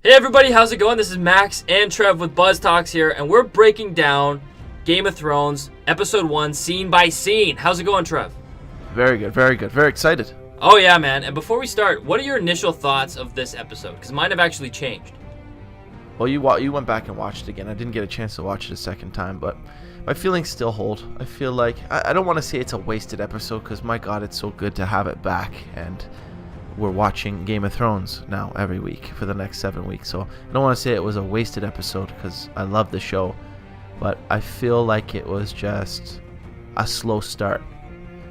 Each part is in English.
Hey everybody, how's it going? This is Max and Trev with BuzzTox here, and we're breaking down Game of Thrones Episode 1 scene by scene. How's it going, Trev? Very good, very good. Very excited. Oh yeah, man. And before we start, what are your initial thoughts of this episode? Because mine have actually changed. Well, you went back and watched it again. I didn't get a chance to watch it a second time, but my feelings still hold. I feel like, I don't want to say it's a wasted episode, because my God, it's so good to have it back, and we're watching Game of Thrones now every week for the next 7 weeks. So I don't want to say it was a wasted episode, because I love the show, but I feel like it was just a slow start.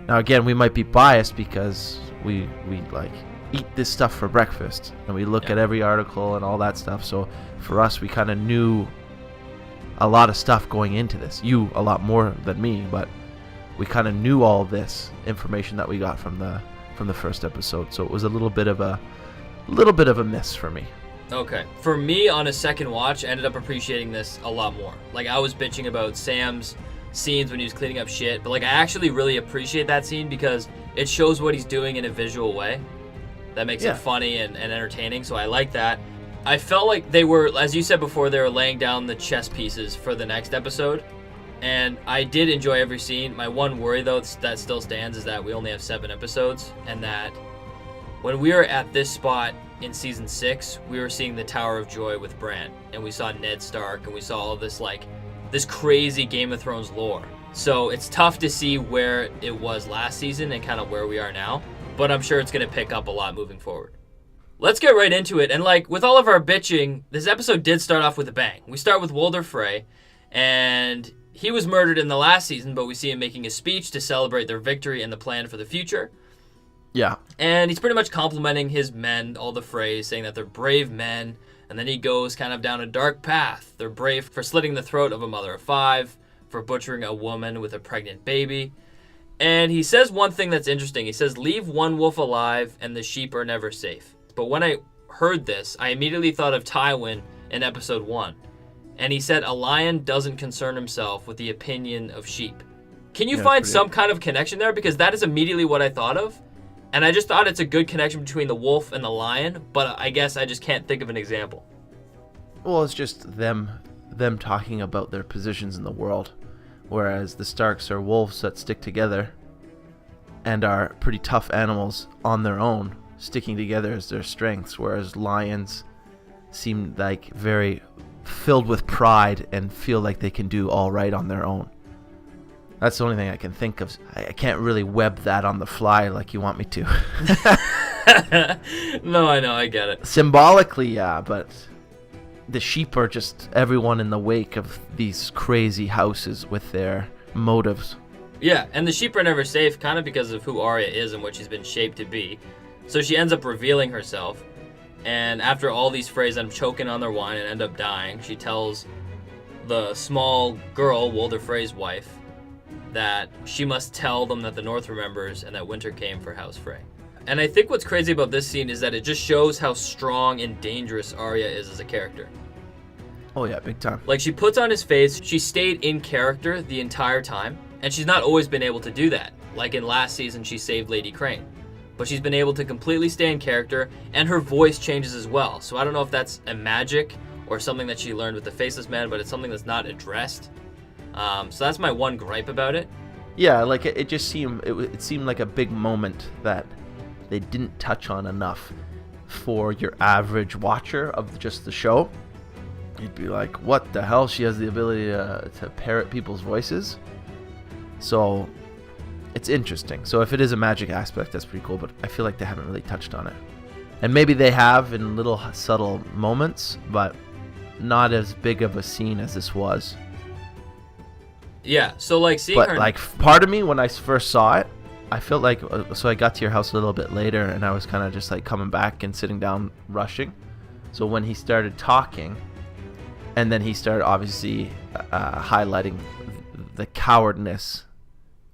Now again, we might be biased because we like eat this stuff for breakfast and we look at every article and all that stuff. So for us, we kind of knew a lot of stuff going into this. You a lot more than me, but we kind of knew all this information that we got from the first episode. So it was a little bit of a miss for me. Okay. For me, on a second watch, I ended up appreciating this a lot more. Like, I was bitching about Sam's scenes when he was cleaning up shit, but like, I actually really appreciate that scene because it shows what he's doing in a visual way that makes it funny and entertaining. So I like that. I felt like they were, as you said before, they were laying down the chess pieces for the next episode, and I did enjoy every scene. My one worry, though, that still stands, is that we only have 7 episodes, and that when we were at this spot in season 6, we were seeing the Tower of Joy with Bran, and we saw Ned Stark, and we saw all this this crazy Game of Thrones lore. So it's tough to see where it was last season and kind of where we are now, but I'm sure it's going to pick up a lot moving forward. Let's get right into it. And like with all of our bitching, this episode did start off with a bang. We start with Walder Frey, and he was murdered in the last season, but we see him making a speech to celebrate their victory and the plan for the future. Yeah. And he's pretty much complimenting his men, all the Freys, saying that they're brave men. And then he goes kind of down a dark path. They're brave for slitting the throat of a mother of 5, for butchering a woman with a pregnant baby. And he says one thing that's interesting. He says, "Leave one wolf alive and the sheep are never safe." But when I heard this, I immediately thought of Tywin in episode 1. And he said, "A lion doesn't concern himself with the opinion of sheep." Can you find some kind of connection there? Because that is immediately what I thought of. And I just thought it's a good connection between the wolf and the lion, but I guess I just can't think of an example. Well, it's just them talking about their positions in the world, whereas the Starks are wolves that stick together and are pretty tough animals on their own, sticking together as their strengths, whereas lions seem like very filled with pride and feel like they can do all right on their own. That's the only thing I can think of. I can't really web that on the fly like you want me to. No, I know, I get it. Symbolically, yeah, but the sheep are just everyone in the wake of these crazy houses with their motives. Yeah, and the sheep are never safe, kind of because of who Arya is and what she's been shaped to be. So she ends up revealing herself, and after all these Freys end up choking on their wine and end up dying, she tells the small girl, Walder Frey's wife, that she must tell them that the North remembers and that winter came for House Frey. And I think what's crazy about this scene is that it just shows how strong and dangerous Arya is as a character. Oh yeah, big time. Like, she puts on his face, she stayed in character the entire time, and she's not always been able to do that. Like in last season, she saved Lady Crane. But she's been able to completely stay in character, and her voice changes as well. So I don't know if that's a magic or something that she learned with the Faceless Man, but it's something that's not addressed. So that's my one gripe about it. Yeah, like it just seemed it seemed like a big moment that they didn't touch on enough for your average watcher of just the show. You'd be like, what the hell? She has the ability to parrot people's voices. So it's interesting. So if it is a magic aspect, that's pretty cool, but I feel like they haven't really touched on it. And maybe they have in little subtle moments, but not as big of a scene as this was. Yeah, so like seeing but her... like part of me, when I first saw it, I felt like, so I got to your house a little bit later and I was kind of just like coming back and sitting down rushing. So when he started talking, and then he started obviously highlighting the cowardness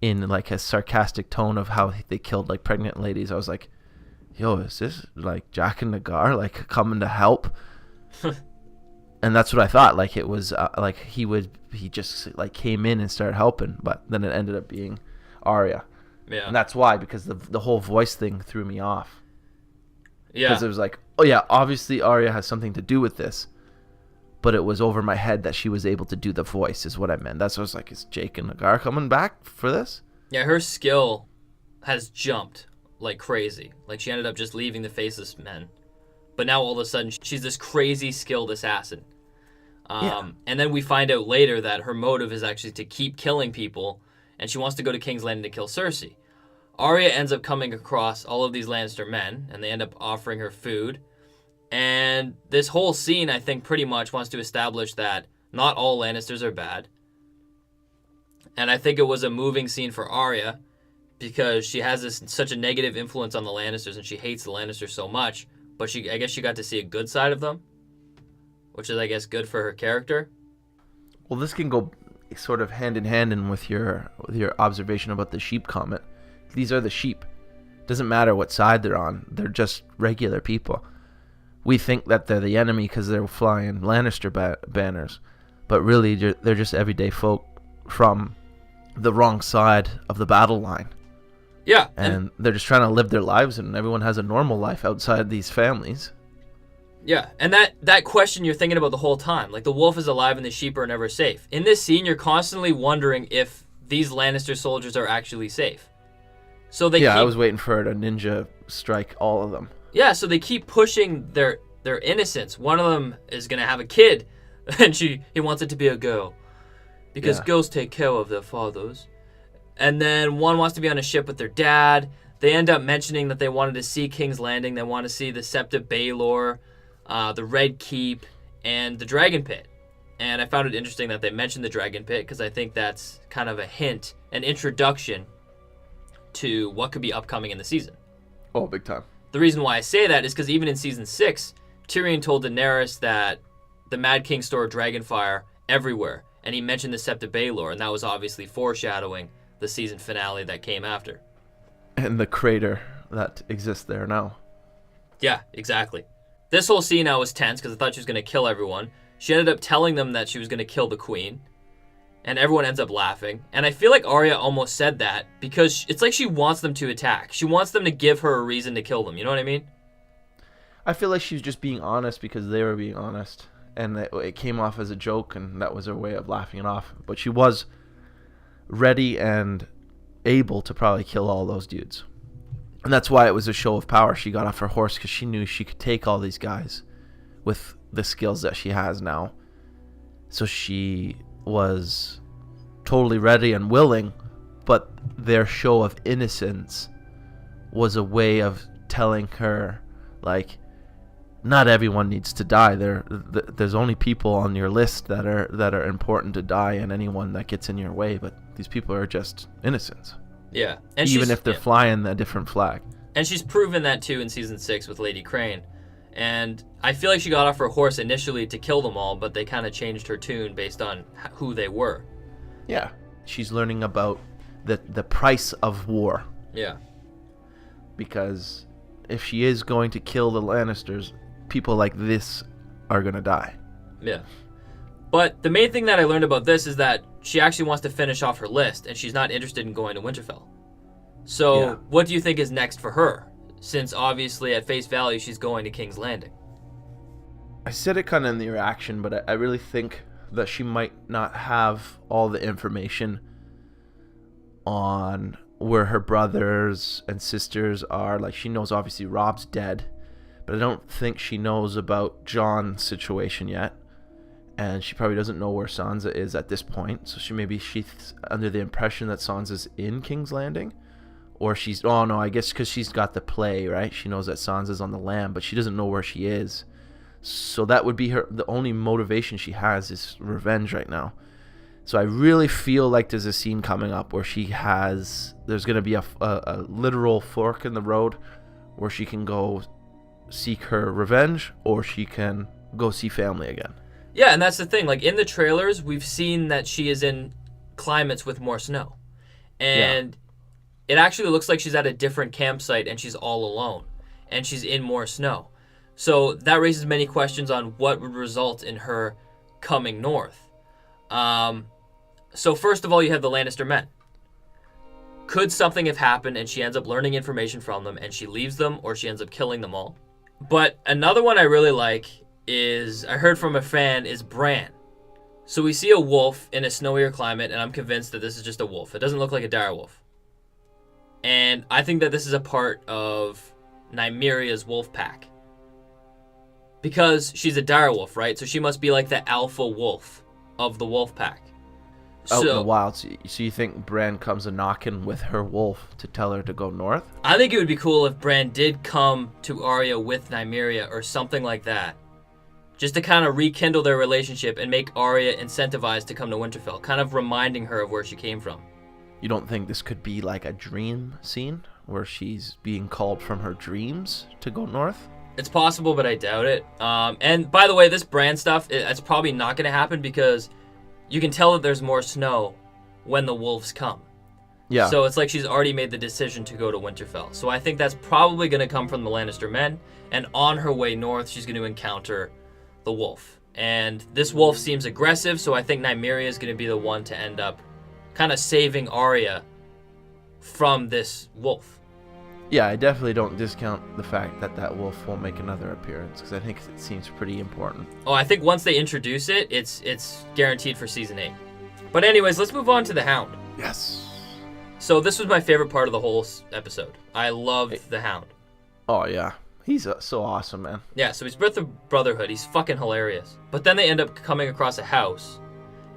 in like a sarcastic tone of how they killed like pregnant ladies, I was like, yo, is this like Jack and Nagar like coming to help? And that's what I thought. Like it was like he just like came in and started helping, but then it ended up being Arya. Yeah. And that's why, because the whole voice thing threw me off. Yeah. Because it was like Oh yeah, obviously Arya has something to do with this, but it was over my head that she was able to do the voice is what I meant. That's what I was like, is Jake and Nagar coming back for this? Yeah, her skill has jumped like crazy. Like, she ended up just leaving the Faceless Men. But now all of a sudden, she's this crazy skilled assassin. And then we find out later that her motive is actually to keep killing people, and she wants to go to King's Landing to kill Cersei. Arya ends up coming across all of these Lannister men, and they end up offering her food. And this whole scene, I think, pretty much wants to establish that not all Lannisters are bad. And I think it was a moving scene for Arya, because she has such a negative influence on the Lannisters, and she hates the Lannisters so much. But I guess she got to see a good side of them, which is, I guess, good for her character. Well, this can go sort of hand in hand and with your observation about the sheep comment. These are the sheep. Doesn't matter what side they're on. They're just regular people. We think that they're the enemy because they're flying Lannister banners, but really they're just everyday folk from the wrong side of the battle line. Yeah. And they're just trying to live their lives, and everyone has a normal life outside these families. Yeah, and that question you're thinking about the whole time. Like, the wolf is alive and the sheep are never safe. In this scene, you're constantly wondering if these Lannister soldiers are actually safe. So I was waiting for her to ninja strike all of them. Yeah, so they keep pushing their innocence. One of them is going to have a kid, and he wants it to be a girl. Because girls take care of their fathers. And then one wants to be on a ship with their dad. They end up mentioning that they wanted to see King's Landing. They want to see the Sept of Baelor, the Red Keep, and the Dragon Pit. And I found it interesting that they mentioned the Dragon Pit, because I think that's kind of a hint, an introduction to what could be upcoming in the season. Oh, big time. The reason why I say that is because even in Season 6, Tyrion told Daenerys that the Mad King stored dragonfire everywhere, and he mentioned the Sept of Baelor, and that was obviously foreshadowing the season finale that came after. And the crater that exists there now. Yeah, exactly. This whole scene now was tense because I thought she was going to kill everyone. She ended up telling them that she was going to kill the queen, and everyone ends up laughing. And I feel like Arya almost said that because it's like she wants them to attack. She wants them to give her a reason to kill them. You know what I mean? I feel like she was just being honest because they were being honest. And it came off as a joke, and that was her way of laughing it off. But she was ready and able to probably kill all those dudes. And that's why it was a show of power. She got off her horse because she knew she could take all these guys with the skills that she has now. So she was totally ready and willing, but their show of innocence was a way of telling her, like, not everyone needs to die. There's only people on your list that are important to die, and anyone that gets in your way. But these people are just innocents. Yeah, and even if they're flying a different flag. And she's proven that too in Season 6 with Lady Crane. And I feel like she got off her horse initially to kill them all, but they kind of changed her tune based on who they were. Yeah, she's learning about the price of war. Yeah. Because if she is going to kill the Lannisters, people like this are going to die. Yeah. But the main thing that I learned about this is that she actually wants to finish off her list, and she's not interested in going to Winterfell. So what do you think is next for her? Since obviously at face value she's going to King's Landing. I said it kind of in the reaction, but I really think that she might not have all the information on where her brothers and sisters are. Like, she knows obviously Rob's dead, but I don't think she knows about Jon's situation yet. And she probably doesn't know where Sansa is at this point. So she's under the impression that Sansa's in King's Landing. Or I guess because she's got the play, right? She knows that Sansa's on the lam, but she doesn't know where she is. So that would be the only motivation she has is revenge right now. So I really feel like there's a scene coming up where there's going to be a literal fork in the road where she can go seek her revenge, or she can go see family again. Yeah, and that's the thing. Like, in the trailers, we've seen that she is in climates with more snow. And it actually looks like she's at a different campsite and she's all alone. And she's in more snow. So that raises many questions on what would result in her coming north. So first of all, you have the Lannister men. Could something have happened and she ends up learning information from them and she leaves them, or she ends up killing them all? But another one I really like is, I heard from a fan, is Bran. So we see a wolf in a snowier climate, and I'm convinced that this is just a wolf. It doesn't look like a direwolf. And I think that this is a part of Nymeria's wolf pack. Because she's a direwolf, right? So she must be like the alpha wolf of the wolf pack. Out in the wild. So you think Bran comes a knocking with her wolf to tell her to go north? I think it would be cool if Bran did come to Arya with Nymeria or something like that. Just to kind of rekindle their relationship and make Arya incentivized to come to Winterfell. Kind of reminding her of where she came from. You don't think this could be like a dream scene where she's being called from her dreams to go north? It's possible, but I doubt it. And by the way, this Bran stuff, it's probably not going to happen because you can tell that there's more snow when the wolves come. Yeah. So it's like she's already made the decision to go to Winterfell. So I think that's probably going to come from the Lannister men. And on her way north, she's going to encounter the wolf. And this wolf seems aggressive, so I think Nymeria is going to be the one to end up kind of saving Arya from this wolf. Yeah, I definitely don't discount the fact that that wolf will make another appearance, because I think it seems pretty important. Oh, I think once they introduce it, it's guaranteed for season 8. But anyways, let's move on to the Hound. Yes. So this was my favorite part of the whole episode. I loved the Hound. Oh, yeah. He's so awesome, man. Yeah, so he's with the Brotherhood. He's fucking hilarious. But then they end up coming across a house.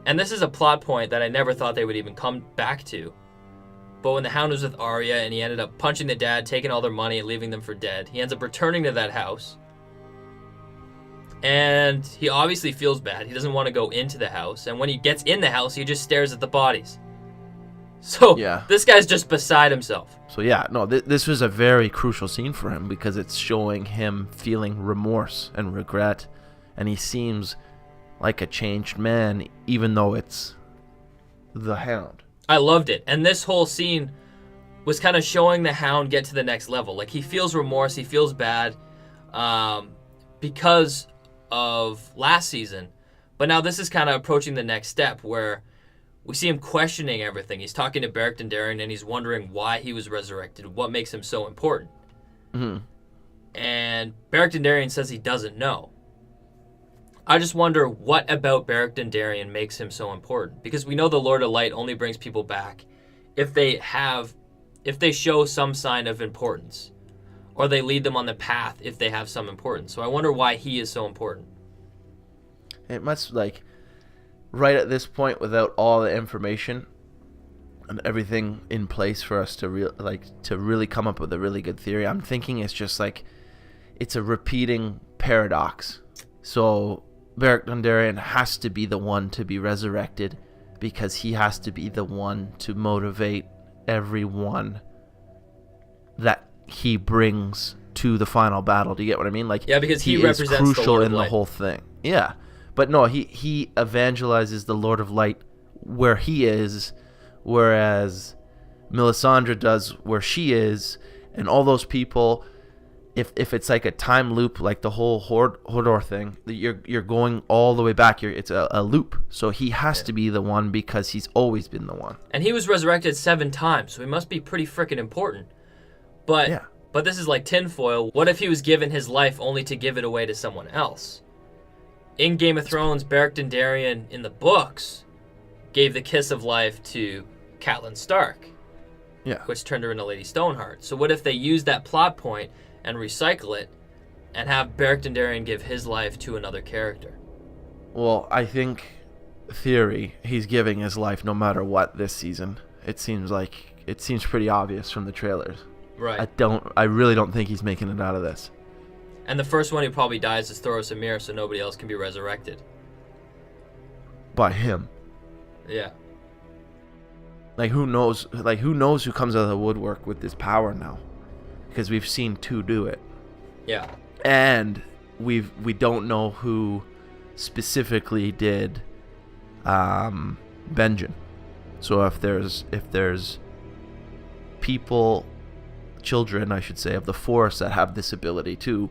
And this is a plot point that I never thought they would even come back to. But when the Hound was with Arya and he ended up punching the dad, taking all their money and leaving them for dead, he ends up returning to that house. And he obviously feels bad. He doesn't want to go into the house. And when he gets in the house, he just stares at the bodies. So yeah. This guy's just beside himself. So yeah, no, this was a very crucial scene for him because it's showing him feeling remorse and regret. And he seems like a changed man, even though it's the Hound. I loved it. And this whole scene was kind of showing the Hound get to the next level. Like, he feels remorse, he feels bad because of last season. But now this is kind of approaching the next step where we see him questioning everything. He's talking to Beric Dondarrion and he's wondering why he was resurrected, what makes him so important. Mm-hmm. And Beric Dondarrion says he doesn't know. I just wonder what about Beric Dondarrion makes him so important. Because we know the Lord of Light only brings people back if they show some sign of importance. Or they lead them on the path if they have some importance. So I wonder why he is so important. It must, like, right at this point, without all the information and everything in place for us to really come up with a really good theory, I'm thinking it's just like it's a repeating paradox. So Beric Dondarrion has to be the one to be resurrected because he has to be the one to motivate everyone that he brings to the final battle. Do you get what I mean? Like, yeah, because he represents is crucial the Lord of in the Light. whole thing. Yeah, but no, he evangelizes the Lord of Light where he is, whereas Melisandre does where she is, and all those people. If it's like a time loop, like the whole Hodor thing, you're going all the way back. It's a loop. So he has to be the one because he's always been the one. And he was resurrected 7 times, so he must be pretty freaking important. But this is like tinfoil. What if he was given his life only to give it away to someone else? In Game of Thrones, Beric Dondarrion in the books gave the kiss of life to Catelyn Stark, which turned her into Lady Stoneheart. So what if they use that plot point and recycle it and have Beric Dondarrion give his life to another character? Well, I think theory, he's giving his life no matter what this season. It seems pretty obvious from the trailers. Right. I really don't think he's making it out of this. And the first one who probably dies is Thoros Emir, so nobody else can be resurrected. By him. Yeah. Like, who knows who comes out of the woodwork with this power now? Because we've seen 2 do it. Yeah. And we don't know who specifically did Benjen. So if there's people, children I should say, of the Force that have this ability too,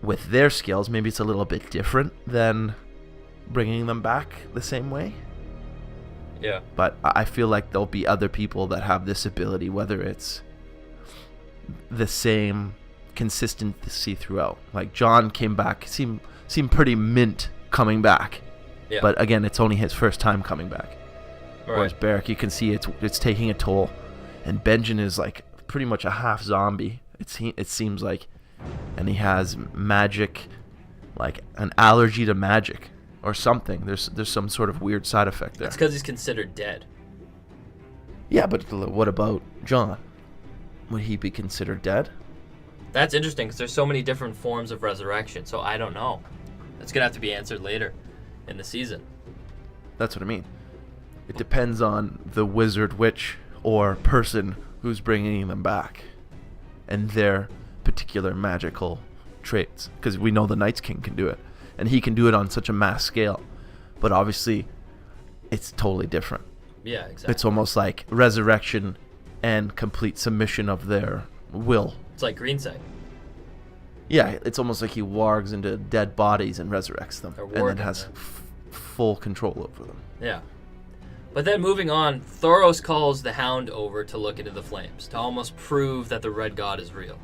with their skills, maybe it's a little bit different than bringing them back the same way. Yeah. But I feel like there'll be other people that have this ability, whether it's the same consistency throughout. Like Jon came back, seemed pretty mint coming back. Yeah. But again, it's only his first time coming back. Right. Whereas Beric, you can see it's taking a toll, and Benjen is like pretty much a half zombie. It seems like, and he has magic, like an allergy to magic or something. There's some sort of weird side effect there. That's because he's considered dead. Yeah, but what about Jon? Would he be considered dead? That's interesting because there's so many different forms of resurrection. So I don't know. That's gonna have to be answered later in the season. That's what I mean. It depends on the wizard, witch, or person who's bringing them back, and their particular magical traits. Because we know the Night's King can do it, and he can do it on such a mass scale. But obviously, it's totally different. Yeah, exactly. It's almost like resurrection and complete submission of their will. It's like Greensight. Yeah, it's almost like he wargs into dead bodies and resurrects them, and then has full control over them. Yeah. But then moving on, Thoros calls the Hound over to look into the flames, to almost prove that the Red God is real.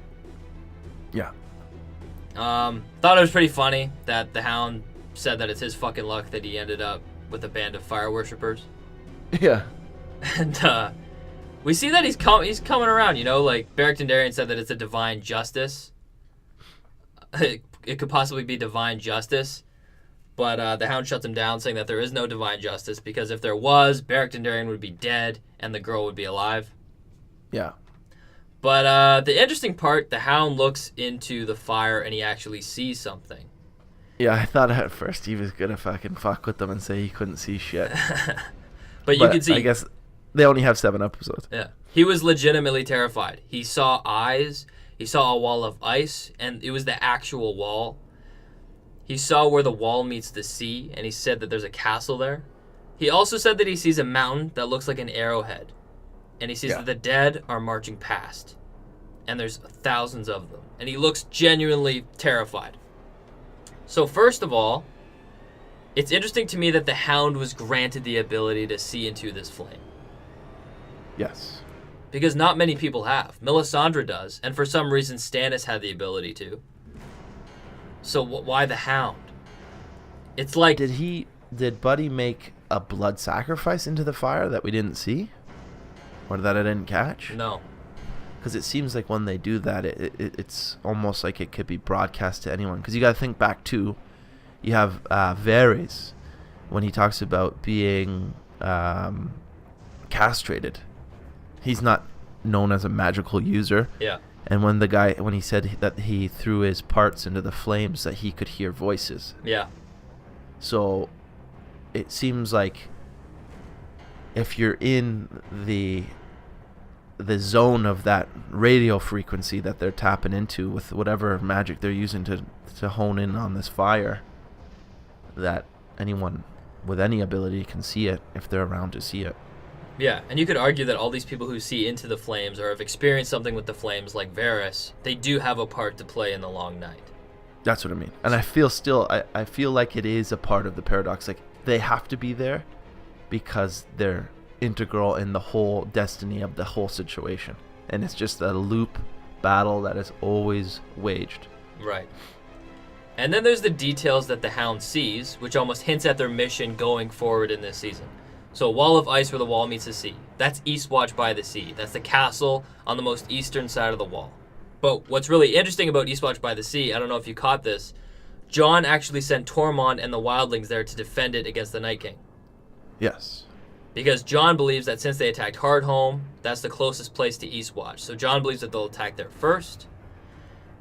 Yeah. Thought it was pretty funny that the Hound said that it's his fucking luck that he ended up with a band of fire worshippers. Yeah. And we see that he's coming around, you know, like Beric Dondarrion said that it's a divine justice. It could possibly be divine justice. But the Hound shuts him down, saying that there is no divine justice, because if there was, Beric Dondarrion would be dead and the girl would be alive. Yeah. But the interesting part, the Hound looks into the fire and he actually sees something. Yeah, I thought at first he was gonna fucking fuck with them and say he couldn't see shit. But you can see, I guess they only have 7 episodes. Yeah. He was legitimately terrified. He saw eyes, he saw a wall of ice, and it was the actual wall. He saw where the wall meets the sea, and he said that there's a castle there. He also said that he sees a mountain that looks like an arrowhead. And he sees that the dead are marching past. And there's thousands of them. And he looks genuinely terrified. So first of all, it's interesting to me that the Hound was granted the ability to see into this flame. Yes. Because not many people have. Melisandre does, and for some reason Stannis had the ability to. So why the Hound? It's like... Did Buddy make a blood sacrifice into the fire that we didn't see? Or that I didn't catch? No. Because it seems like when they do that, it's almost like it could be broadcast to anyone. Because you got to think back to, you have Varys, when he talks about being castrated. He's not known as a magical user. Yeah. And when he said that he threw his parts into the flames, that he could hear voices. Yeah. So it seems like if you're in the zone of that radio frequency that they're tapping into with whatever magic they're using to hone in on this fire, that anyone with any ability can see it if they're around to see it. Yeah, and you could argue that all these people who see into the flames or have experienced something with the flames like Varys, they do have a part to play in the long night. That's what I mean. And I feel like it is a part of the paradox. Like, they have to be there because they're integral in the whole destiny of the whole situation. And it's just a loop battle that is always waged. Right. And then there's the details that the Hound sees, which almost hints at their mission going forward in this season. So a wall of ice where the wall meets the sea. That's Eastwatch by the Sea. That's the castle on the most eastern side of the wall. But what's really interesting about Eastwatch by the Sea, I don't know if you caught this, Jon actually sent Tormund and the wildlings there to defend it against the Night King. Yes. Because Jon believes that since they attacked Hardhome, that's the closest place to Eastwatch. So Jon believes that they'll attack there first.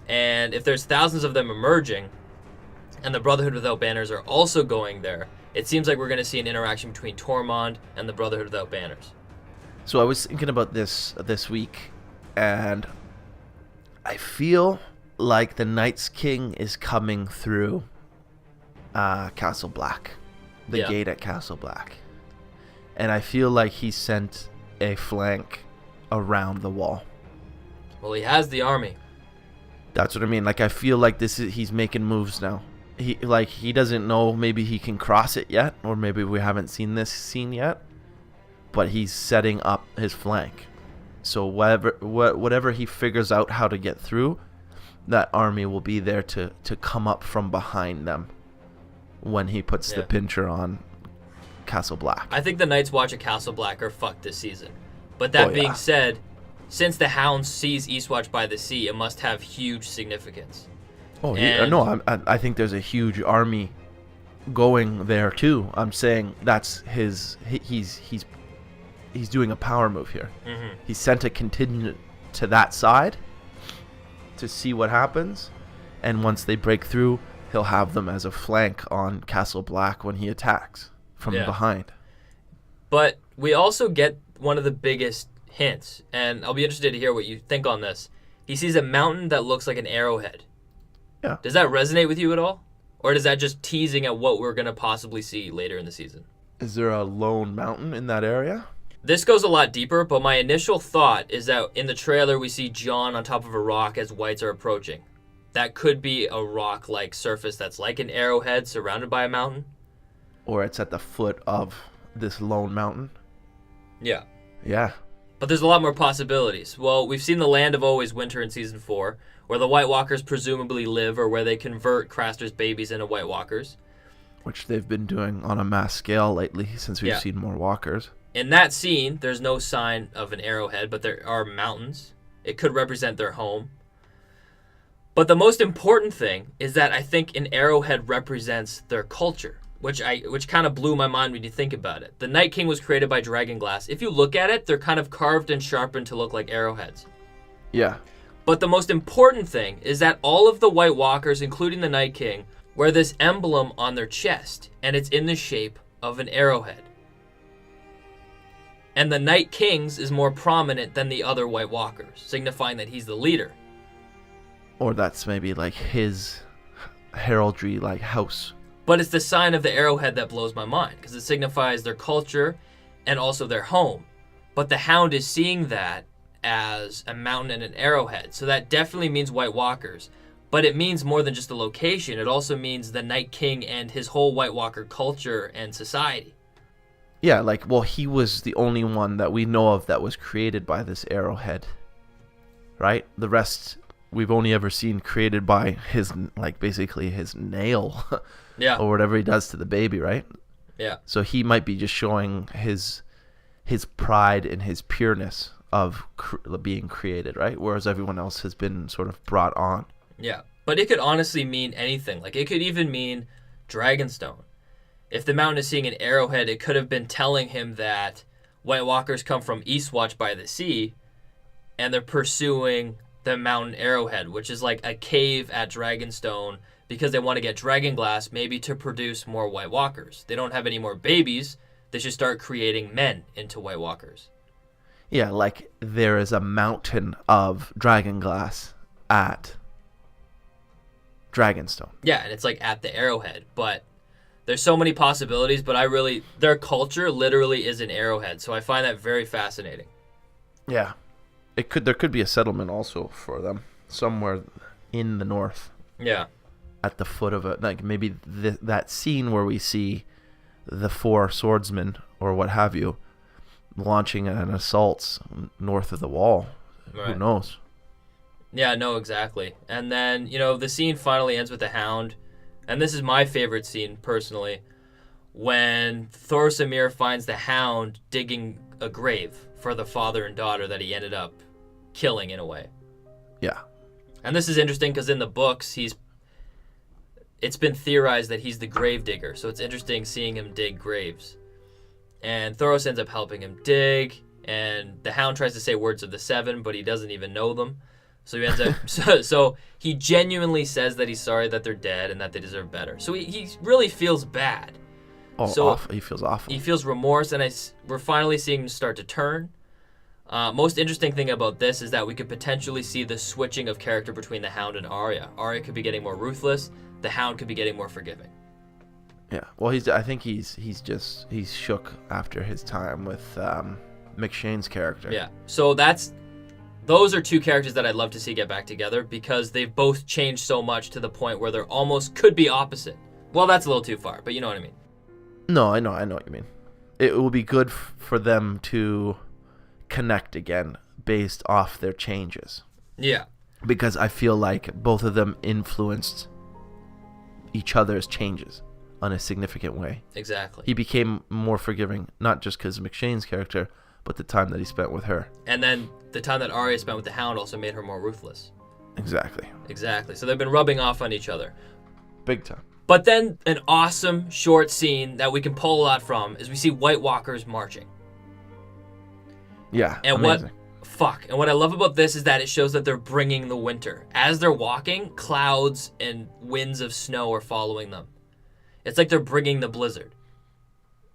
And if there's thousands of them emerging, and the Brotherhood Without Banners are also going there, it seems like we're going to see an interaction between Tormund and the Brotherhood Without Banners. So I was thinking about this week, and I feel like the Night's King is coming through Castle Black, the gate at Castle Black. And I feel like he sent a flank around the wall. Well, he has the army. That's what I mean. Like, I feel like he's making moves now. He doesn't know, maybe he can cross it yet, or maybe we haven't seen this scene yet, but he's setting up his flank. So whatever he figures out how to get through, that army will be there to come up from behind them when he puts the pincher on Castle Black. I think the Night's Watch at Castle Black are fucked this season. But that being said, since the Hound sees Eastwatch by the Sea, it must have huge significance. I think there's a huge army going there too. I'm saying that's he's doing a power move here. Mm-hmm. He sent a contingent to that side to see what happens, and once they break through, he'll have them as a flank on Castle Black when he attacks from behind. But we also get one of the biggest hints, and I'll be interested to hear what you think on this. He sees a mountain that looks like an arrowhead. Yeah. Does that resonate with you at all? Or is that just teasing at what we're going to possibly see later in the season? Is there a lone mountain in that area? This goes a lot deeper, but my initial thought is that in the trailer we see Jon on top of a rock as whites are approaching. That could be a rock-like surface that's like an arrowhead surrounded by a mountain. Or it's at the foot of this lone mountain. Yeah. Yeah. But there's a lot more possibilities. Well, we've seen the Land of Always Winter in Season 4, where the White Walkers presumably live, or where they convert Craster's babies into White Walkers. Which they've been doing on a mass scale lately, since we've seen more walkers. In that scene, there's no sign of an arrowhead, but there are mountains. It could represent their home. But the most important thing is that I think an arrowhead represents their culture, which kind of blew my mind when you think about it. The Night King was created by dragonglass. If you look at it, they're kind of carved and sharpened to look like arrowheads. Yeah. But the most important thing is that all of the White Walkers, including the Night King, wear this emblem on their chest, and it's in the shape of an arrowhead. And the Night King's is more prominent than the other White Walkers, signifying that he's the leader. Or that's maybe like his heraldry, like house. But it's the sign of the arrowhead that blows my mind, because it signifies their culture and also their home. But the Hound is seeing that as a mountain and an arrowhead, so that definitely means White Walkers. But it means more than just a location. It also means the Night King and his whole White Walker culture and society. Yeah, he was the only one that we know of that was created by this arrowhead, right? The rest we've only ever seen created by his, basically his nail, or whatever he does to the baby, right? Yeah. So he might be just showing his pride and his pureness of being created, right? Whereas everyone else has been sort of brought on. Yeah, but it could honestly mean anything. It could even mean Dragonstone. If the mountain is seeing an arrowhead, it could have been telling him that White Walkers come from Eastwatch by the Sea, and they're pursuing the mountain arrowhead, which is like a cave at Dragonstone, because they want to get dragonglass, maybe to produce more White Walkers. They don't have any more babies. They should start creating men into White Walkers. Yeah, there is a mountain of dragonglass at Dragonstone. Yeah, and it's at the arrowhead, but there's so many possibilities, but their culture literally is an arrowhead, so I find that very fascinating. Yeah. There could be a settlement also for them somewhere in the north. Yeah. At the foot of it, maybe that scene where we see the 4 swordsmen or what have you launching an assault north of the wall. Right. Who knows? Yeah, no, exactly. And then, the scene finally ends with the Hound. And this is my favorite scene, personally, when Thorsamir finds the Hound digging a grave for the father and daughter that he ended up killing, in a way. Yeah. And this is interesting because in the books, it's been theorized that he's the grave digger, so it's interesting seeing him dig graves. And Thoros ends up helping him dig, and the Hound tries to say words of the 7, but he doesn't even know them. So he ends up. so he genuinely says that he's sorry that they're dead and that they deserve better. So he really feels bad. Oh, so awful. He feels awful. He feels remorse, and we're finally seeing him start to turn. Most interesting thing about this is that we could potentially see the switching of character between the Hound and Arya. Arya could be getting more ruthless. The Hound could be getting more forgiving. Yeah. Well, I think he's shook after his time with McShane's character. Yeah. So those are 2 characters that I'd love to see get back together, because they've both changed so much to the point where they're almost could be opposite. Well, that's a little too far, but you know what I mean. No, I know what you mean. It will be good for them to connect again based off their changes. Yeah. because I feel like both of them influenced each other's changes on a significant way. Exactly. He became more forgiving, not just because of McShane's character, but the time that he spent with her. And then the time that Arya spent with the Hound also made her more ruthless. Exactly. So they've been rubbing off on each other. Big time. But then an awesome short scene that we can pull a lot from is we see White Walkers marching. Yeah, and amazing. what I love about this is that it shows that they're bringing the winter. As they're walking, clouds and winds of snow are following them. It's like they're bringing the blizzard.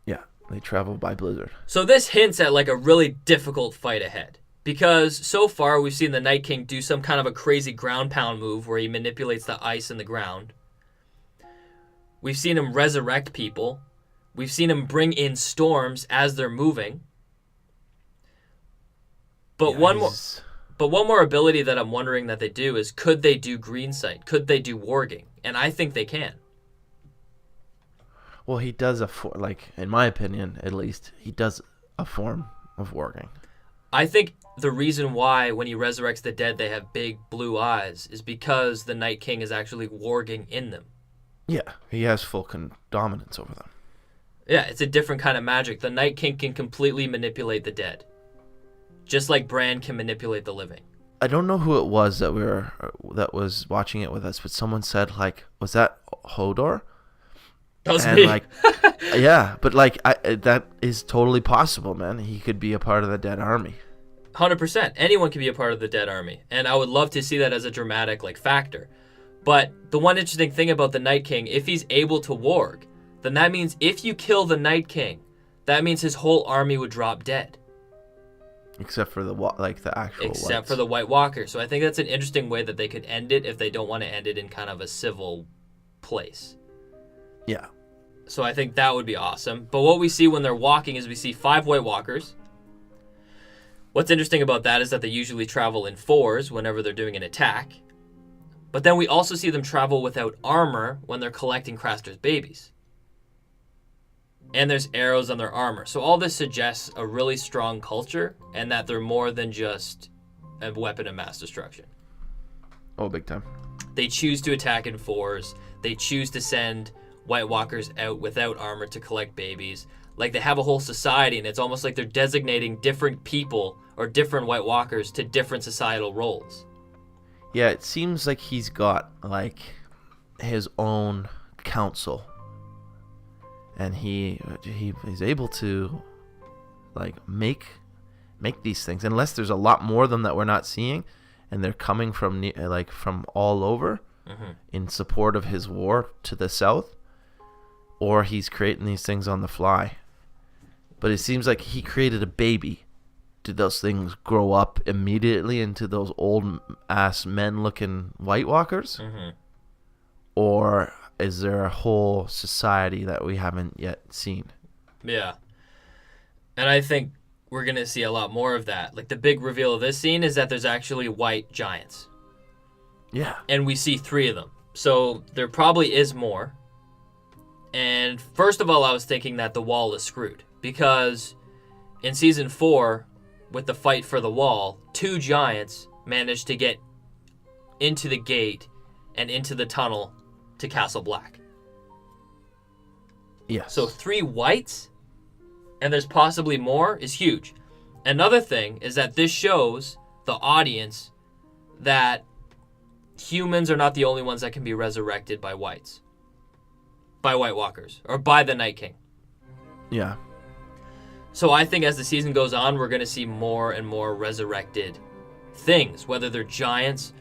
Yeah, they travel by blizzard. So this hints at like a really difficult fight ahead. Because so far we've seen the Night King do some kind of a crazy ground pound move where he manipulates the ice in the ground. We've seen him resurrect people. We've seen him bring in storms as they're moving. But one more ability that I'm wondering that they do is, could they do green sight? Could they do warging? And I think they can. Well, he does in my opinion, at least, he does a form of warging. I think the reason why when he resurrects the dead they have big blue eyes is because the Night King is actually warging in them. Yeah, he has full dominance over them. Yeah, it's a different kind of magic. The Night King can completely manipulate the dead. Just like Bran can manipulate the living. I don't know who it was that was watching it with us, but someone said, was that Hodor? That was me. Yeah, but that is totally possible, man. He could be a part of the dead army. 100%. Anyone can be a part of the dead army, and I would love to see that as a dramatic factor. But the one interesting thing about the Night King, if he's able to warg, then that means if you kill the Night King, that means his whole army would drop dead. Except for the actual Except for the White Walker. So I think that's an interesting way that they could end it if they don't want to end it in kind of a civil place. Yeah. So I think that would be awesome. But what we see when they're walking is we see 5 White Walkers. What's interesting about that is that they usually travel in 4s whenever they're doing an attack. But then we also see them travel without armor when they're collecting Craster's babies. And there's arrows on their armor. So all this suggests a really strong culture and that they're more than just a weapon of mass destruction. Oh, big time. They choose to attack in 4s. They choose to send White Walkers out without armor to collect babies. Like, they have a whole society, and it's almost like they're designating different people or different White Walkers to different societal roles. Yeah, it seems like he's got his own council. And he is able to make these things, unless there's a lot more of them that we're not seeing, and they're coming from from all over in support of his war to the south, or he's creating these things on the fly. But it seems like he created a baby. Did those things grow up immediately into those old ass men looking White Walkers, or is there a whole society that we haven't yet seen? Yeah. And I think we're going to see a lot more of that. Like, the big reveal of this scene is that there's actually white giants. Yeah. And we see 3 of them. So there probably is more. And first of all, I was thinking that the wall is screwed. Because in season 4, with the fight for the wall, 2 giants managed to get into the gate and into the tunnel to Castle Black. Yes. So 3 whites, and there's possibly more, is huge. Another thing is that this shows the audience that humans are not the only ones that can be resurrected by whites. By White Walkers. Or by the Night King. Yeah. So I think as the season goes on, we're going to see more and more resurrected things. Whether they're giants,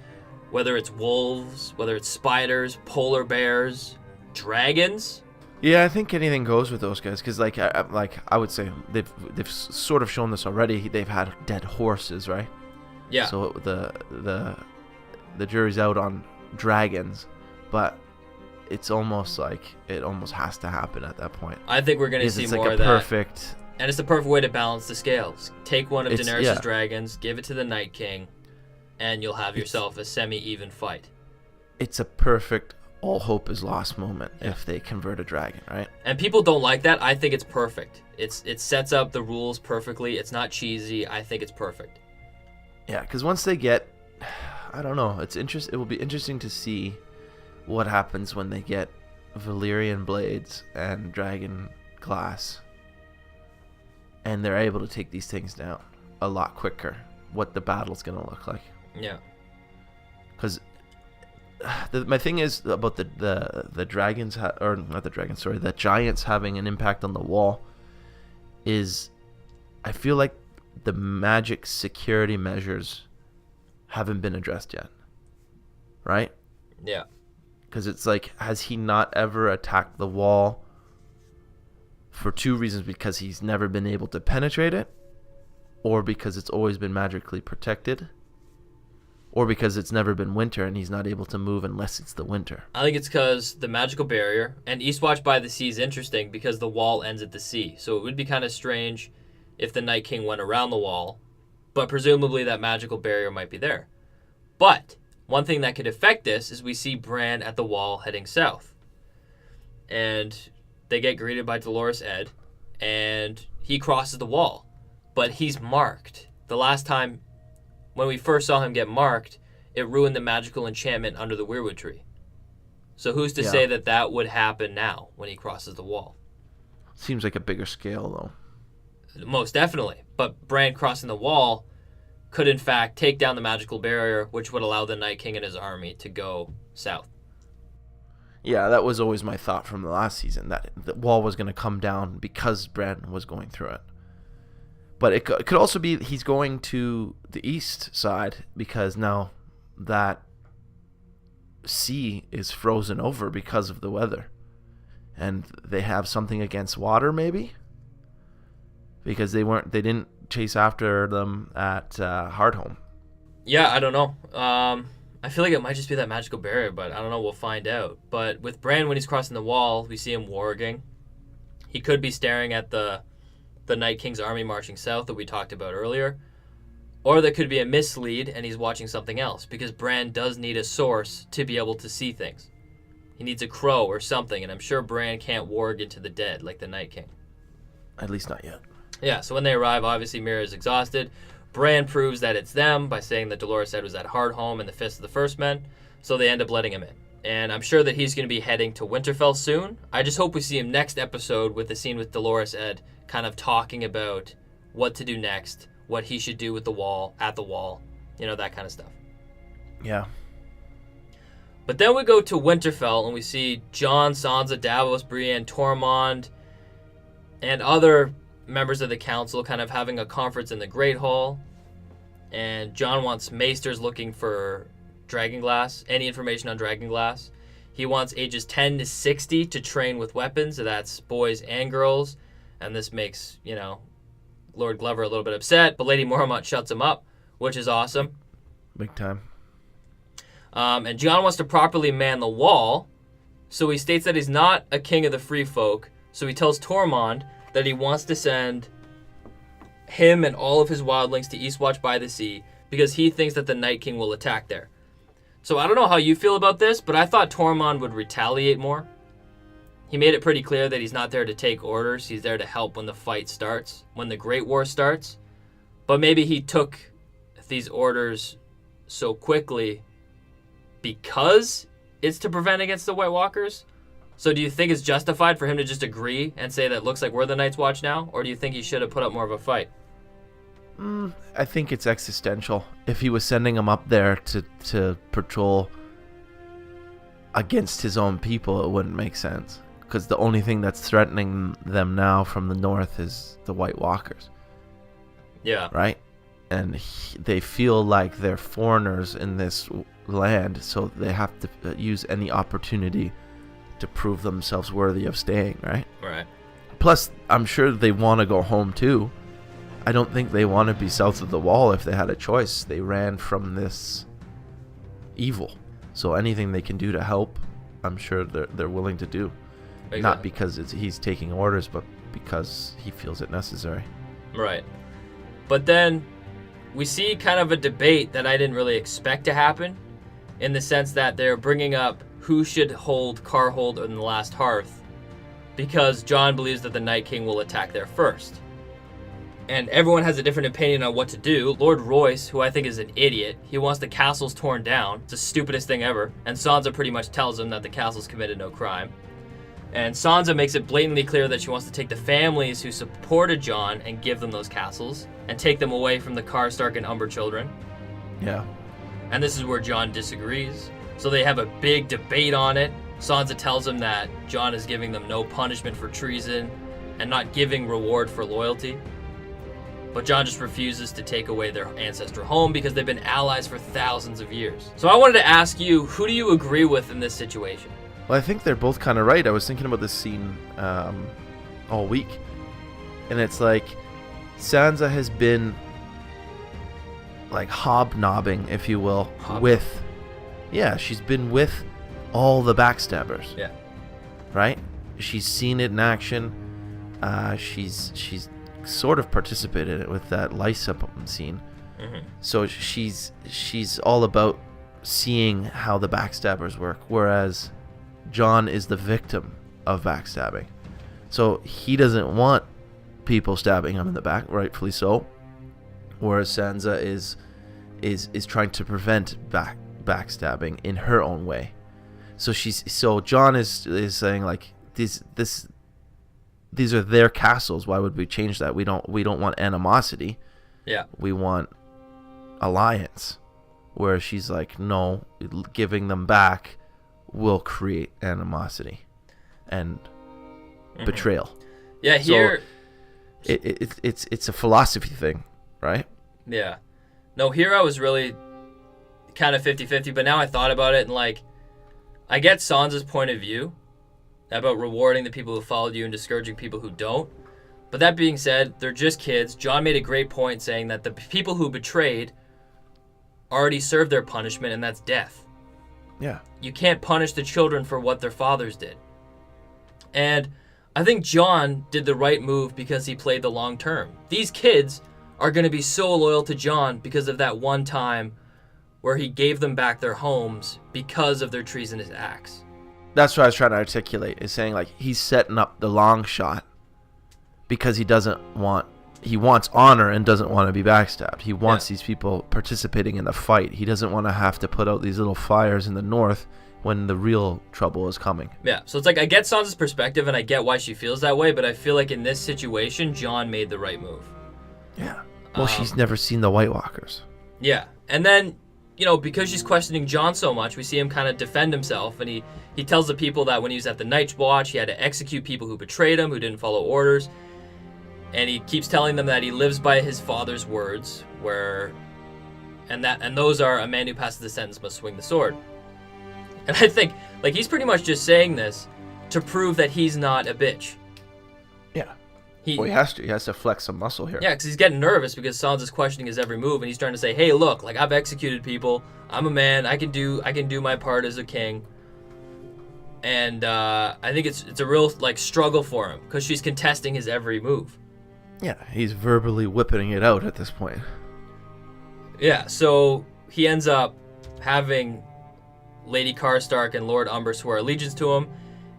whether it's wolves, whether it's spiders, polar bears, dragons. Yeah, I think anything goes with those guys, because I would say they've sort of shown this already. They've had dead horses, right? Yeah. So the jury's out on dragons, but it's almost like it almost has to happen at that point. I think we're going to see more of that. And it's the perfect way to balance the scales. Take one of Daenerys' dragons, give it to the Night King, and you'll have yourself a semi-even fight. It's a perfect all hope is lost moment if they convert a dragon, right? And people don't like that. I think it's perfect. It sets up the rules perfectly. It's not cheesy. I think it's perfect. Yeah, because once they get... I don't know. It will be interesting to see what happens when they get Valyrian blades and dragon glass, and they're able to take these things down a lot quicker. What the battle's gonna look like. Yeah. Because my thing is about the dragons, or not the dragons, sorry, the giants having an impact on the wall. Is I feel like the magic security measures haven't been addressed yet, right? Yeah. Because it's like, has he not ever attacked the wall for two reasons? Because he's never been able to penetrate it, or because it's always been magically protected, or because it's never been winter and he's not able to move unless it's the winter. I think it's because the magical barrier, and Eastwatch by the Sea is interesting because the wall ends at the sea. So it would be kind of strange if the Night King went around the wall, but presumably that magical barrier might be there. But one thing that could affect this is we see Bran at the wall heading south. And they get greeted by Dolorous Edd, and he crosses the wall. But he's marked. The last time, when we first saw him get marked, it ruined the magical enchantment under the weirwood tree. So who's to say that would happen now when he crosses the wall? Seems like a bigger scale, though. Most definitely. But Bran crossing the wall could, in fact, take down the magical barrier, which would allow the Night King and his army to go south. Yeah, that was always my thought from the last season, that the wall was going to come down because Bran was going through it. But it could also be he's going to the east side because now that sea is frozen over because of the weather. And they have something against water, maybe? Because they didn't chase after them at Hardhome. Yeah, I don't know. I feel like it might just be that magical barrier, but I don't know. We'll find out. But with Bran, when he's crossing the wall, we see him warging. He could be staring at the Night King's army marching south that we talked about earlier. Or there could be a mislead and he's watching something else, because Bran does need a source to be able to see things. He needs a crow or something, and I'm sure Bran can't warg into the dead like the Night King. At least not yet. Yeah, so when they arrive, obviously Mira is exhausted. Bran proves that it's them by saying that Dolorous Edd was at Hardhome in the Fist of the First Men, so they end up letting him in. And I'm sure that he's going to be heading to Winterfell soon. I just hope we see him next episode with the scene with Dolorous Edd kind of talking about what to do next, what he should do with the wall, at the wall, that kind of stuff. Yeah. But then we go to Winterfell and we see Jon, Sansa, Davos, Brienne, Tormund, and other members of the council kind of having a conference in the Great Hall. And Jon wants Maesters looking for Dragonglass, any information on Dragonglass. He wants ages 10 to 60 to train with weapons, so that's boys and girls. And this makes, Lord Glover a little bit upset, but Lady Mormont shuts him up, which is awesome. Big time. And Jon wants to properly man the wall, so he states that he's not a king of the free folk. So he tells Tormund that he wants to send him and all of his wildlings to Eastwatch by the Sea because he thinks that the Night King will attack there. So I don't know how you feel about this, but I thought Tormund would retaliate more. He made it pretty clear that he's not there to take orders. He's there to help when the fight starts, when the Great War starts. But maybe he took these orders so quickly because it's to prevent against the White Walkers. So do you think it's justified for him to just agree and say that it looks like we're the Night's Watch now? Or do you think he should have put up more of a fight? I think it's existential. If he was sending them up there to patrol against his own people, it wouldn't make sense. Because the only thing that's threatening them now from the north is the White Walkers. Yeah. Right? And they feel like they're foreigners in this land, so they have to use any opportunity to prove themselves worthy of staying, right? Right. Plus, I'm sure they want to go home too. I don't think they want to be south of the wall if they had a choice. They ran from this evil. So anything they can do to help, I'm sure they're willing to do. Exactly. Not because he's taking orders, but because he feels it necessary. Right. But then we see kind of a debate that I didn't really expect to happen, in the sense that they're bringing up who should hold Carhold in the Last Hearth, because Jon believes that the Night King will attack there first. And everyone has a different opinion on what to do. Lord Royce, who I think is an idiot, he wants the castles torn down. It's the stupidest thing ever. And Sansa pretty much tells him that the castles committed no crime. And Sansa makes it blatantly clear that she wants to take the families who supported Jon and give them those castles and take them away from the Karstark and Umber children. Yeah. And this is where Jon disagrees. So they have a big debate on it. Sansa tells him that Jon is giving them no punishment for treason and not giving reward for loyalty. But Jon just refuses to take away their ancestral home because they've been allies for thousands of years. So I wanted to ask you, who do you agree with in this situation? Well, I think they're both kind of right. I was thinking about this scene all week. And it's like Sansa has been like hobnobbing, if you will, with... Yeah, she's been with all the backstabbers. Yeah. Right? She's seen it in action. She's sort of participated in it with that Lysa scene. Mm-hmm. So she's all about seeing how the backstabbers work, whereas Jon is the victim of backstabbing. So he doesn't want people stabbing him in the back, rightfully so. Whereas Sansa is trying to prevent backstabbing in her own way. So Jon is saying like these are their castles. Why would we change that? We don't want animosity. Yeah. We want alliance. Where she's like, no, giving them back will create animosity and betrayal. Yeah, here so it's a philosophy thing, right? Yeah. No, here I was really kind of 50-50, but now I thought about it and like I get Sansa's point of view about rewarding the people who followed you and discouraging people who don't. But that being said, they're just kids. Jon made a great point saying that the people who betrayed already served their punishment, and that's death. Yeah. You can't punish the children for what their fathers did. And I think Jon did the right move because he played the long term. These kids are going to be so loyal to Jon because of that one time where he gave them back their homes because of their treasonous acts. That's what I was trying to articulate, is saying like he's setting up the long shot because he wants honor and doesn't want to be backstabbed. He wants these people participating in the fight. He doesn't want to have to put out these little fires in the north when the real trouble is coming. Yeah, so it's like I get Sansa's perspective and I get why she feels that way, but I feel like in this situation, Jon made the right move. Yeah. Well, she's never seen the White Walkers. Yeah, and then, because she's questioning Jon so much, we see him kind of defend himself, and he tells the people that when he was at the Night's Watch, he had to execute people who betrayed him, who didn't follow orders, and he keeps telling them that he lives by his father's words, and those are, a man who passes the sentence must swing the sword. And I think, like, he's pretty much just saying this to prove that he's not a bitch. Yeah. He has to. He has to flex some muscle here. Yeah, because he's getting nervous because Sansa's questioning his every move, and he's trying to say, "Hey, look, like I've executed people. I'm a man. I can do my part as a king." And I think it's a real like struggle for him because she's contesting his every move. Yeah, he's verbally whipping it out at this point. Yeah, so he ends up having Lady Karstark and Lord Umber swear allegiance to him.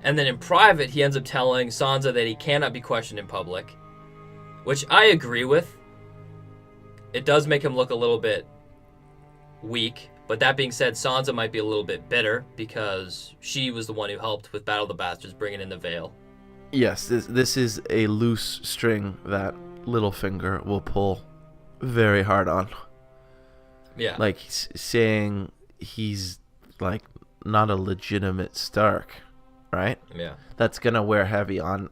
And then in private, he ends up telling Sansa that he cannot be questioned in public, which I agree with. It does make him look a little bit weak, but that being said, Sansa might be a little bit bitter because she was the one who helped with Battle of the Bastards, bringing in the Vale. Yes, this is a loose string that Littlefinger will pull very hard on. Yeah. Like saying he's like not a legitimate Stark. Right? Yeah. That's going to wear heavy on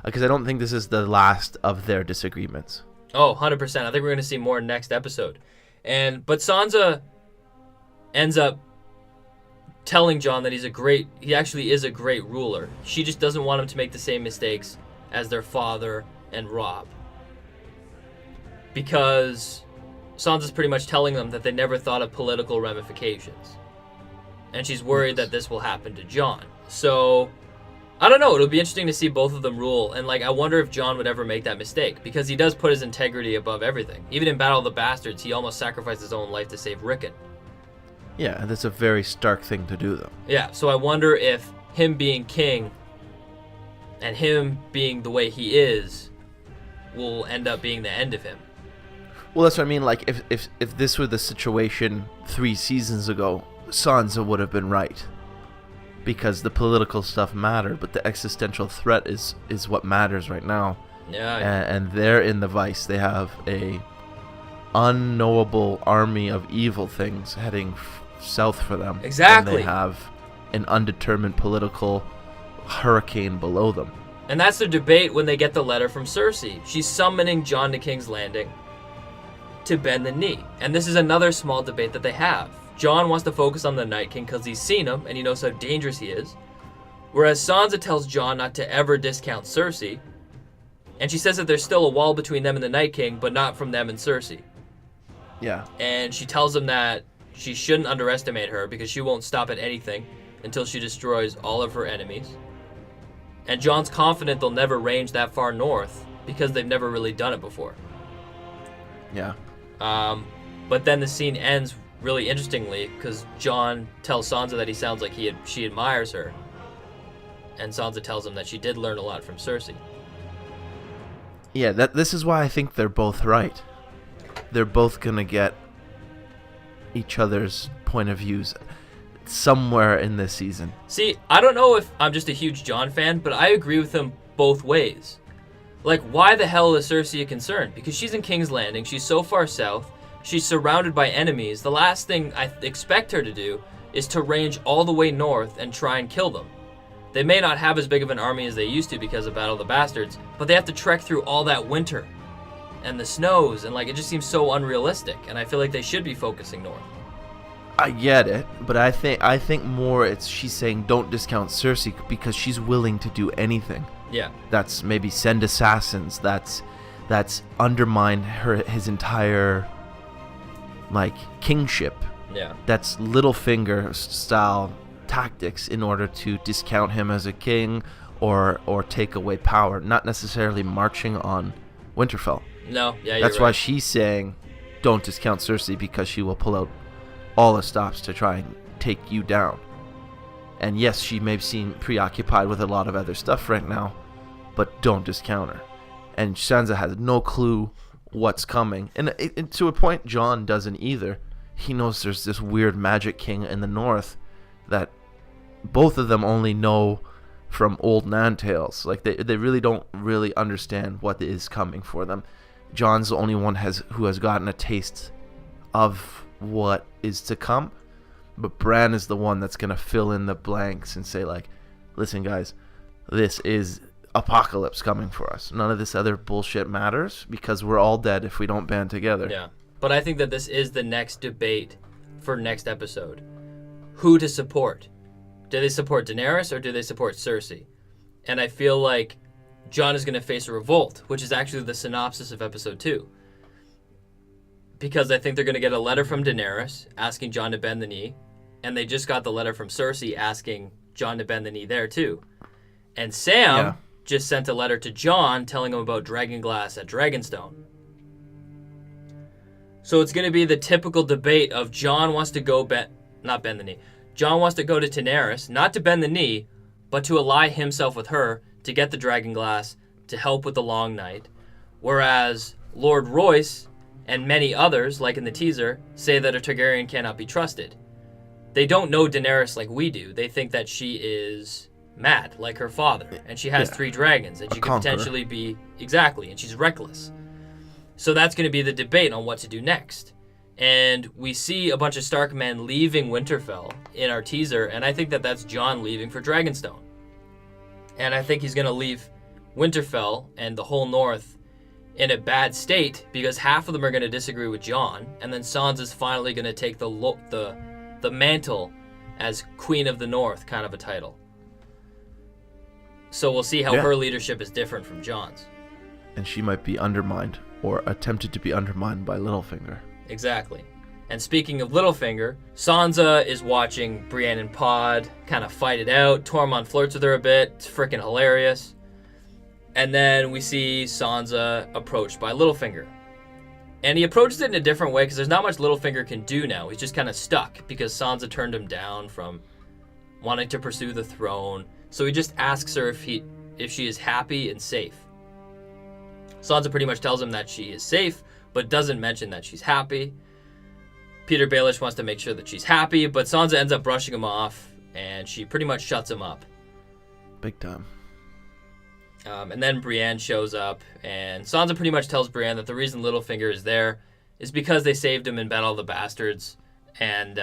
because I don't think this is the last of their disagreements. Oh, 100%. I think we're going to see more next episode. But Sansa ends up telling Jon that he actually is a great ruler. She just doesn't want him to make the same mistakes as their father and Robb. Because Sansa's pretty much telling them that they never thought of political ramifications. And she's worried that this will happen to Jon. So, I don't know. It'll be interesting to see both of them rule. And, I wonder if Jon would ever make that mistake. Because he does put his integrity above everything. Even in Battle of the Bastards, he almost sacrificed his own life to save Rickon. Yeah, that's a very Stark thing to do, though. Yeah, so I wonder if him being king and him being the way he is will end up being the end of him. Well, that's what I mean. Like, if this were the situation 3 seasons ago, Sansa would have been right. Because the political stuff mattered, but the existential threat is what matters right now. Yeah. And they're in the vice. They have a unknowable army of evil things heading south for them. Exactly. And they have an undetermined political hurricane below them. And that's the debate when they get the letter from Cersei. She's summoning Jon to King's Landing to bend the knee. And this is another small debate that they have. Jon wants to focus on the Night King because he's seen him and he knows how dangerous he is. Whereas Sansa tells Jon not to ever discount Cersei. And she says that there's still a wall between them and the Night King, but not from them and Cersei. Yeah. And she tells him that she shouldn't underestimate her because she won't stop at anything until she destroys all of her enemies. And Jon's confident they'll never range that far north because they've never really done it before. Yeah. But then the scene ends really interestingly because Jon tells Sansa that he sounds like she admires her. And Sansa tells him that she did learn a lot from Cersei. Yeah, this is why I think they're both right. They're both going to get each other's point of views somewhere in this season. See, I don't know if I'm just a huge Jon fan, but I agree with him both ways. Like, why the hell is Cersei a concern? Because she's in King's Landing, she's so far south, she's surrounded by enemies. The last thing I expect her to do is to range all the way north and try and kill them. They may not have as big of an army as they used to because of Battle of the Bastards, but they have to trek through all that winter and the snows, and like it just seems so unrealistic, and I feel like they should be focusing north. I get it, but I think more it's she's saying don't discount Cersei because she's willing to do anything. Yeah. That's maybe send assassins, that's undermine his entire like kingship. Yeah. That's Littlefinger style tactics in order to discount him as a king or take away power, not necessarily marching on Winterfell. No, yeah, that's you're why right. she's saying don't discount Cersei because she will pull out all the stops to try and take you down. And yes, she may seem preoccupied with a lot of other stuff right now, but don't discount her. And Sansa has no clue what's coming. And to a point, Jon doesn't either. He knows there's this weird magic king in the north that both of them only know from old Nan tales. Like they really don't really understand what is coming for them. Jon's the only one who has gotten a taste of what is to come, but Bran is the one that's gonna fill in the blanks and say like, listen guys, this is apocalypse coming for us. None of this other bullshit matters because we're all dead if we don't band together. Yeah, but I think that this is the next debate for next episode. Who to support? Do they support Daenerys or do they support Cersei? And I feel like Jon is going to face a revolt, which is actually the synopsis of episode 2. Because I think they're going to get a letter from Daenerys asking Jon to bend the knee, and they just got the letter from Cersei asking Jon to bend the knee there too. And Sam just sent a letter to Jon telling him about Dragonglass at Dragonstone. So it's going to be the typical debate of Jon wants to go not bend the knee. Jon wants to go to Daenerys, not to bend the knee, but to ally himself with her to get the Dragonglass to help with the Long Night. Whereas Lord Royce and many others, like in the teaser, say that a Targaryen cannot be trusted. They don't know Daenerys like we do. They think that she is mad, like her father, and she has 3 dragons, and she could potentially be... Exactly, and she's reckless. So that's going to be the debate on what to do next. And we see a bunch of Stark men leaving Winterfell in our teaser, and I think that that's Jon leaving for Dragonstone. And I think he's going to leave Winterfell and the whole North in a bad state because half of them are going to disagree with Jon, and then Sansa's finally going to take the mantle as Queen of the North, kind of a title. So we'll see how her leadership is different from Jon's. And she might be undermined or attempted to be undermined by Littlefinger. Exactly. And speaking of Littlefinger, Sansa is watching Brienne and Pod kind of fight it out. Tormund flirts with her a bit. It's freaking hilarious. And then we see Sansa approached by Littlefinger. And he approaches it in a different way because there's not much Littlefinger can do now. He's just kind of stuck because Sansa turned him down from wanting to pursue the throne. So he just asks her if she is happy and safe. Sansa pretty much tells him that she is safe, but doesn't mention that she's happy. Peter Baelish wants to make sure that she's happy, but Sansa ends up brushing him off, and she pretty much shuts him up. Big time. And then Brienne shows up, and Sansa pretty much tells Brienne that the reason Littlefinger is there is because they saved him in Battle of the Bastards, and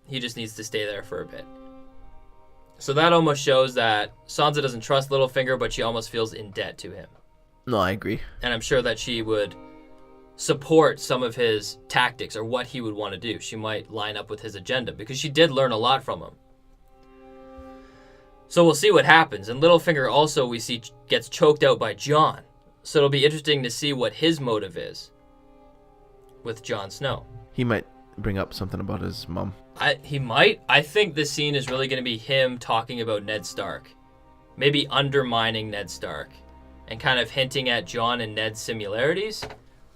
he just needs to stay there for a bit. So that almost shows that Sansa doesn't trust Littlefinger, but she almost feels in debt to him. No, I agree. And I'm sure that she would support some of his tactics or what he would want to do. She might line up with his agenda because she did learn a lot from him. So we'll see what happens. And Littlefinger also, we see, gets choked out by Jon. So it'll be interesting to see what his motive is with Jon Snow. He might bring up something about his mom. He might. I think this scene is really going to be him talking about Ned Stark. Maybe undermining Ned Stark and kind of hinting at Jon and Ned's similarities.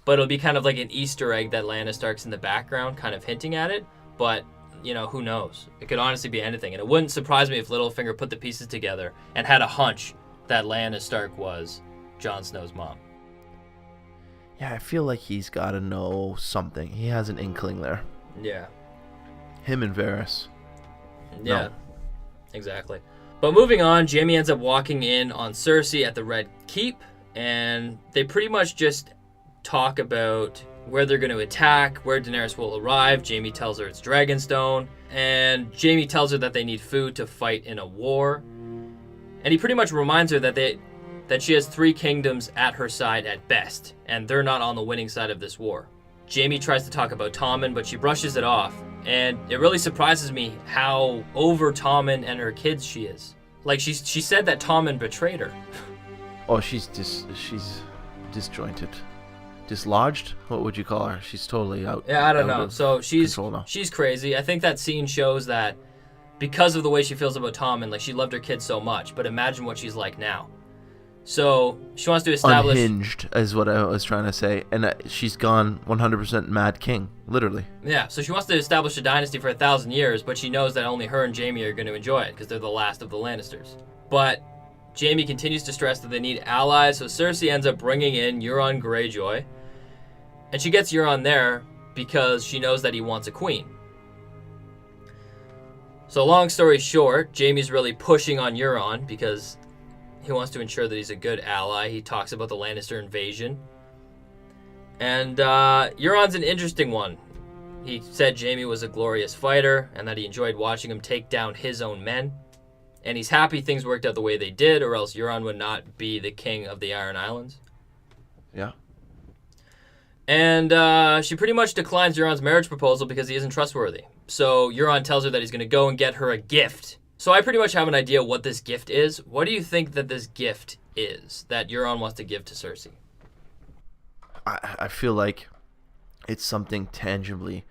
But it'll be kind of like an Easter egg that Lyanna Stark's in the background, kind of hinting at it. But, you know, who knows? It could honestly be anything. And it wouldn't surprise me if Littlefinger put the pieces together and had a hunch that Lyanna Stark was Jon Snow's mom. Yeah, I feel like he's got to know something. He has an inkling there. Yeah. Him and Varys. Yeah, No. Exactly. But moving on, Jaime ends up walking in on Cersei at the Red Keep, and they pretty much just talk about where they're going to attack, where Daenerys will arrive. Jaime tells her it's Dragonstone, and Jaime tells her that they need food to fight in a war. And he pretty much reminds her that she has 3 kingdoms at her side at best, and they're not on the winning side of this war. Jaime tries to talk about Tommen, but she brushes it off. And it really surprises me how over Tommen and her kids she is. Like, she said that Tommen betrayed her. Oh, she's disjointed. Dislodged? What would you call her? She's totally out. Yeah, I don't know. So she's crazy. I think that scene shows that because of the way she feels about Tommen, like, she loved her kids so much. But imagine what she's like now. So she wants to establish... Unhinged is what I was trying to say. And she's gone 100% Mad King, literally. Yeah, so she wants to establish a dynasty for 1,000 years, but she knows that only her and Jaime are going to enjoy it because they're the last of the Lannisters. But Jaime continues to stress that they need allies, so Cersei ends up bringing in Euron Greyjoy. And she gets Euron there because she knows that he wants a queen. So long story short, Jaime's really pushing on Euron because... he wants to ensure that he's a good ally. He talks about the Lannister invasion. And Euron's an interesting one. He said Jaime was a glorious fighter and that he enjoyed watching him take down his own men. And he's happy things worked out the way they did, or else Euron would not be the king of the Iron Islands. Yeah. And she pretty much declines Euron's marriage proposal because he isn't trustworthy. So Euron tells her that he's going to go and get her a gift. So I pretty much have an idea what this gift is. What do you think that this gift is that Euron wants to give to Cersei? I feel like it's something tangibly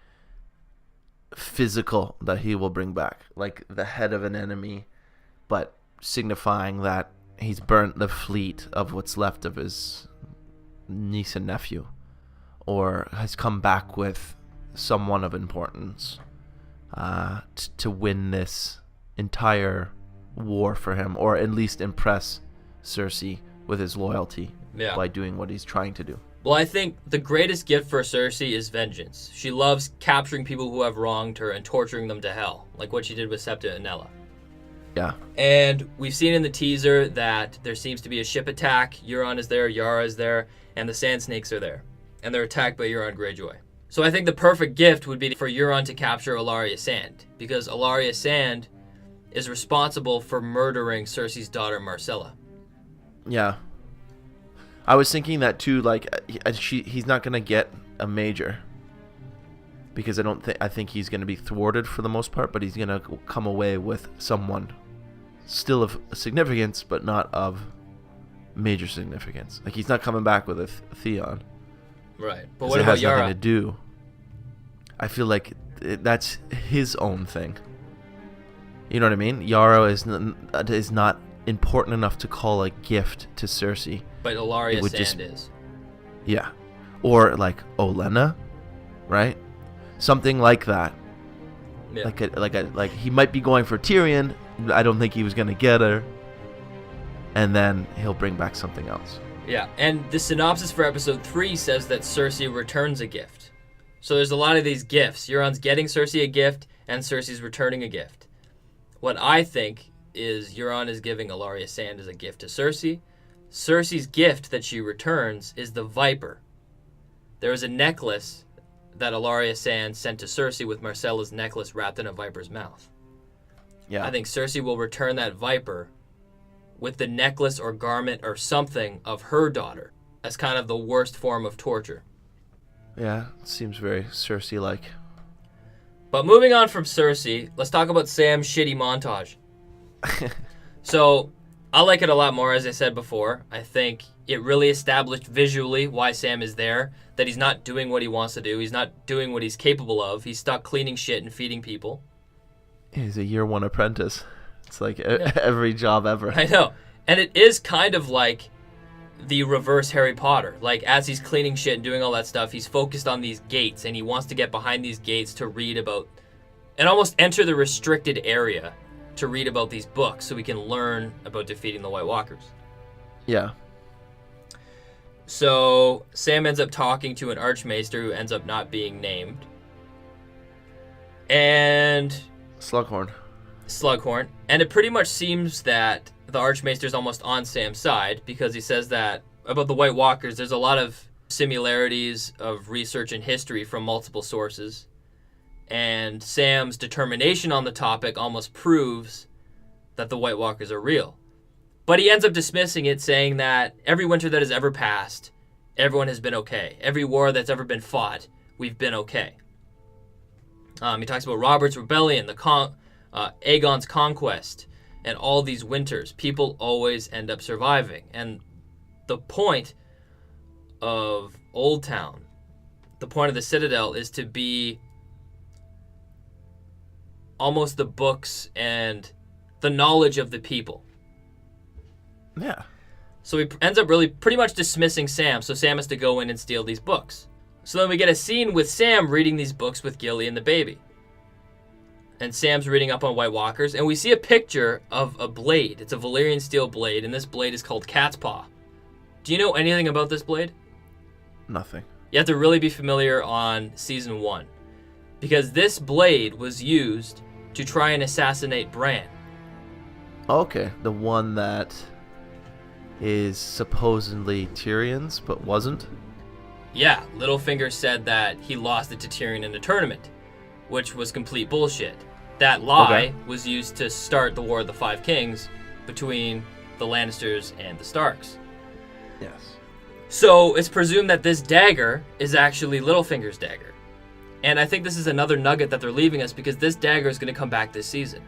physical that he will bring back. Like the head of an enemy, but signifying that he's burnt the fleet of what's left of his niece and nephew. Or has come back with someone of importance to win this entire war for him, or at least impress Cersei with his loyalty by doing what he's trying to do. Well, I think the greatest gift for Cersei is vengeance. She loves capturing people who have wronged her and torturing them to hell, like what she did with Septa and Nella. Yeah. And we've seen in the teaser that there seems to be a ship attack. Euron is there, Yara is there, and the Sand Snakes are there. And they're attacked by Euron Greyjoy. So I think the perfect gift would be for Euron to capture Ellaria Sand, because Ellaria Sand is responsible for murdering Cersei's daughter Marcella. Yeah. I was thinking that too, like he's not going to get a major because I think he's going to be thwarted for the most part, but he's going to come away with someone still of significance but not of major significance. Like he's not coming back with a Theon. Right. But what about Yara? It has nothing to do. I feel like that's his own thing. You know what I mean? Yara is not important enough to call a gift to Cersei. But Ellaria Sand is. Yeah. Or like Olenna, right? Something like that. Yeah. Like he might be going for Tyrion. I don't think he was going to get her. And then he'll bring back something else. Yeah, and the synopsis for episode 3 says that Cersei returns a gift. So there's a lot of these gifts. Euron's getting Cersei a gift, and Cersei's returning a gift. What I think is Euron is giving Arya Sand as a gift to Cersei. Cersei's gift that she returns is the Viper. There is a necklace that Arya Sand sent to Cersei with Marcella's necklace wrapped in a viper's mouth. Yeah. I think Cersei will return that viper with the necklace or garment or something of her daughter as kind of the worst form of torture. Yeah, it seems very Cersei-like. But moving on from Cersei, let's talk about Sam's shitty montage. So, I like it a lot more, as I said before. I think it really established visually why Sam is there, that he's not doing what he wants to do. He's not doing what he's capable of. He's stuck cleaning shit and feeding people. He's a year one apprentice. It's like every job ever. I know. And it is kind of like the reverse Harry Potter. Like, as he's cleaning shit and doing all that stuff, he's focused on these gates, and he wants to get behind these gates to read about and almost enter the restricted area to read about these books so we can learn about defeating the White Walkers. Yeah. So Sam ends up talking to an Archmaester who ends up not being named. And Slughorn. And it pretty much seems that the Archmaester's almost on Sam's side, because he says that about the White Walkers, there's a lot of similarities of research and history from multiple sources. And Sam's determination on the topic almost proves that the White Walkers are real. But he ends up dismissing it, saying that every winter that has ever passed, everyone has been okay. Every war that's ever been fought, we've been okay. He talks about Robert's Rebellion, Aegon's Conquest, and all these winters. People always end up surviving. And the point of Old Town, the point of the Citadel, is to be almost the books and the knowledge of the people. Yeah. So he ends up really pretty much dismissing Sam, so Sam has to go in and steal these books. So then we get a scene with Sam reading these books with Gilly and the baby. And Sam's reading up on White Walkers, and we see a picture of a blade. It's a Valyrian steel blade, and this blade is called Cat's Paw. Do you know anything about this blade? Nothing. You have to really be familiar on Season 1. Because this blade was used to try and assassinate Bran. Okay, the one that is supposedly Tyrion's, but wasn't? Yeah, Littlefinger said that he lost it to Tyrion in a tournament, which was complete bullshit. That lie was used to start the War of the Five Kings between the Lannisters and the Starks. Yes. So it's presumed that this dagger is actually Littlefinger's dagger. And I think this is another nugget that they're leaving us, because this dagger is going to come back this season.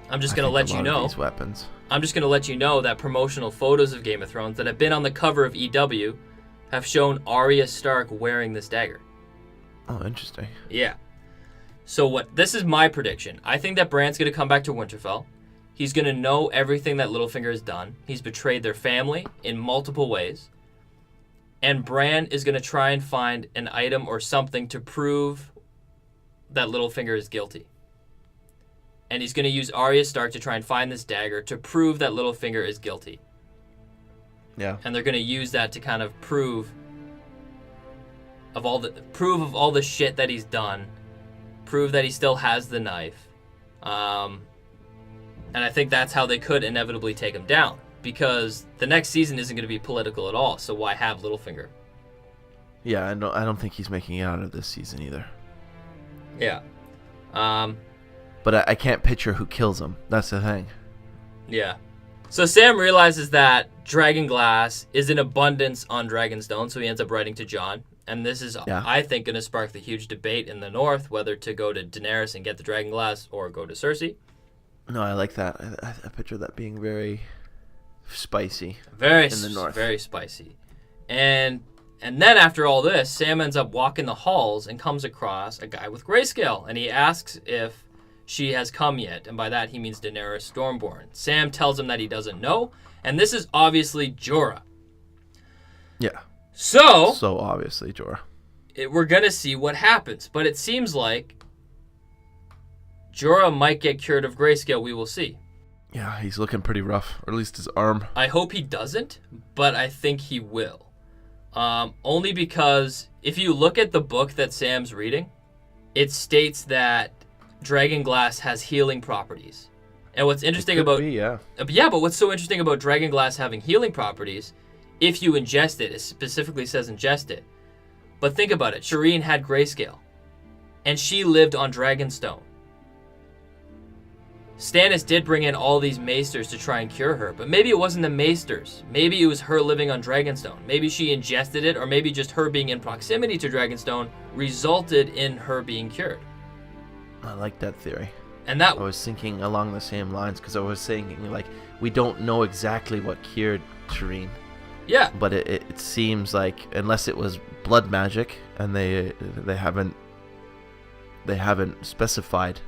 I'm just going to let you know. These weapons. I'm just going to let you know that promotional photos of Game of Thrones that have been on the cover of EW have shown Arya Stark wearing this dagger. Oh, interesting. Yeah. So this is my prediction. I think that Bran's going to come back to Winterfell. He's going to know everything that Littlefinger has done. He's betrayed their family in multiple ways. And Bran is going to try and find an item or something to prove that Littlefinger is guilty. And he's going to use Arya Stark to try and find this dagger to prove that Littlefinger is guilty. Yeah. And they're going to use that to kind of prove of all the shit that he's done, prove that he still has the knife. And I think that's how they could inevitably take him down, because the next season isn't going to be political at all, so why have Littlefinger? Yeah, I don't think he's making it out of this season either. Yeah. But I can't picture who kills him. That's the thing. Yeah. So Sam realizes that dragonglass is in abundance on Dragonstone, so he ends up writing to Jon. And this is, I think, going to spark the huge debate in the north, whether to go to Daenerys and get the dragonglass or go to Cersei. No, I like that. I picture that being very spicy. In the north. Very spicy. And then after all this, Sam ends up walking the halls and comes across a guy with grayscale. And he asks if she has come yet. And by that, he means Daenerys Stormborn. Sam tells him that he doesn't know. And this is obviously Jorah. Yeah. So obviously, Jorah. We're going to see what happens. But it seems like Jorah might get cured of grayscale. We will see. Yeah, he's looking pretty rough, or at least his arm. I hope he doesn't, but I think he will. Only because if you look at the book that Sam's reading, it states that dragonglass has healing properties. And what's interesting about but what's so interesting about dragonglass having healing properties, if you ingest it specifically says ingest it. But think about it. Shireen had grayscale, and she lived on Dragonstone. Stannis did bring in all these maesters to try and cure her, but maybe it wasn't the maesters. Maybe it was her living on Dragonstone. Maybe she ingested it, or maybe just her being in proximity to Dragonstone resulted in her being cured. I like that theory. And that I was thinking along the same lines, because I was saying, like, we don't know exactly what cured Shireen. Yeah. But it seems like, unless it was blood magic, and they haven't specified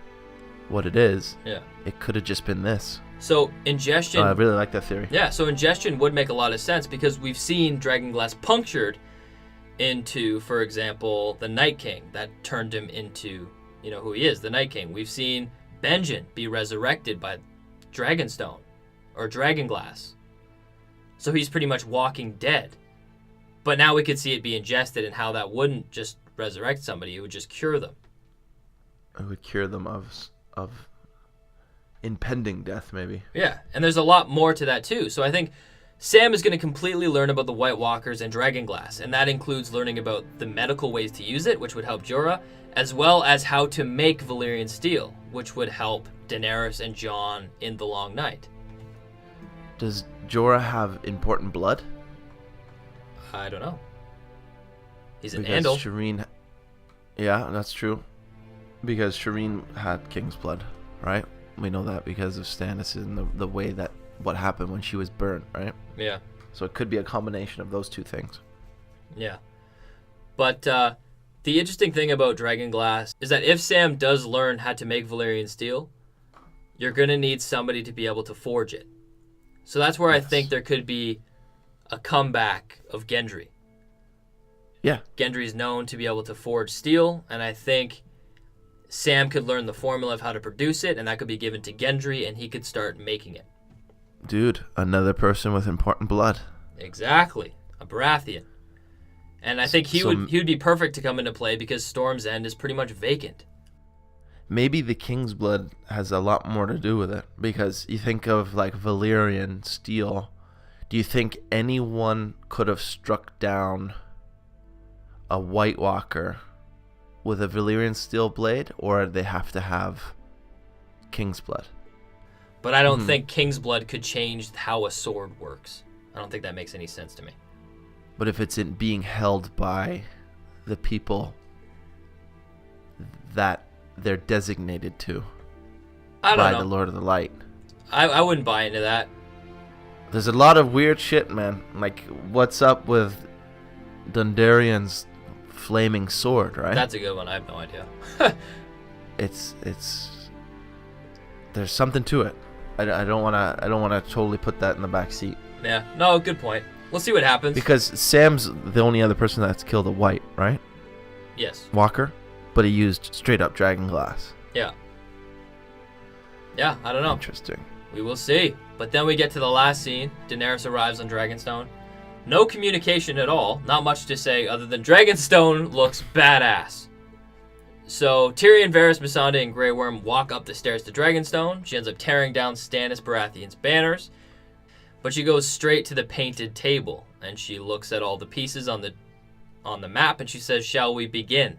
what it is, it could have just been this. So ingestion... I really like that theory. Yeah, so ingestion would make a lot of sense, because we've seen dragonglass punctured into, for example, the Night King. That turned him into, who he is, the Night King. We've seen Benjen be resurrected by Dragonstone or dragonglass. So he's pretty much walking dead. But now we could see it be ingested, and how that wouldn't just resurrect somebody, it would just cure them. It would cure them of impending death, maybe. Yeah, and there's a lot more to that too. So I think Sam is going to completely learn about the White Walkers and dragonglass, and that includes learning about the medical ways to use it, which would help Jorah, as well as how to make Valyrian steel, which would help Daenerys and Jon in the Long Night. Does Jorah have important blood? I don't know. He's an because Andal. Shireen... Yeah, that's true. Because Shireen had King's blood, right? We know that because of Stannis and the way that what happened when she was burned, right? Yeah. So it could be a combination of those two things. Yeah. But the interesting thing about dragonglass is that if Sam does learn how to make Valyrian steel, you're going to need somebody to be able to forge it. So that's where I think there could be a comeback of Gendry. Yeah. Gendry's known to be able to forge steel, and I think Sam could learn the formula of how to produce it, and that could be given to Gendry, and he could start making it. Dude, another person with important blood. Exactly. A Baratheon. And I think he would be perfect to come into play because Storm's End is pretty much vacant. Maybe the King's blood has a lot more to do with it, because you think of like Valyrian steel. Do you think anyone could have struck down a White Walker with a Valyrian steel blade, or they have to have King's blood? But I don't think King's blood could change how a sword works. I don't think that makes any sense to me. But if it's in being held by the people that they're designated to by the Lord of the Light. I wouldn't buy into that. There's a lot of weird shit, man. Like, what's up with Dondarrion's flaming sword, right? That's a good one. I have no idea. It's there's something to it. I don't want to totally put that in the back seat. Yeah. No, good point. We'll see what happens. Because Sam's the only other person that's killed a White, right? Yes. Walker, but he used straight up dragonglass. Yeah. Yeah, I don't know. Interesting. We will see. But then we get to the last scene. Daenerys arrives on Dragonstone. No communication at all. Not much to say other than Dragonstone looks badass. So Tyrion, Varys, Missandei, and Grey Worm walk up the stairs to Dragonstone. She ends up tearing down Stannis Baratheon's banners. But she goes straight to the painted table. And she looks at all the pieces on the map. And she says, "Shall we begin?"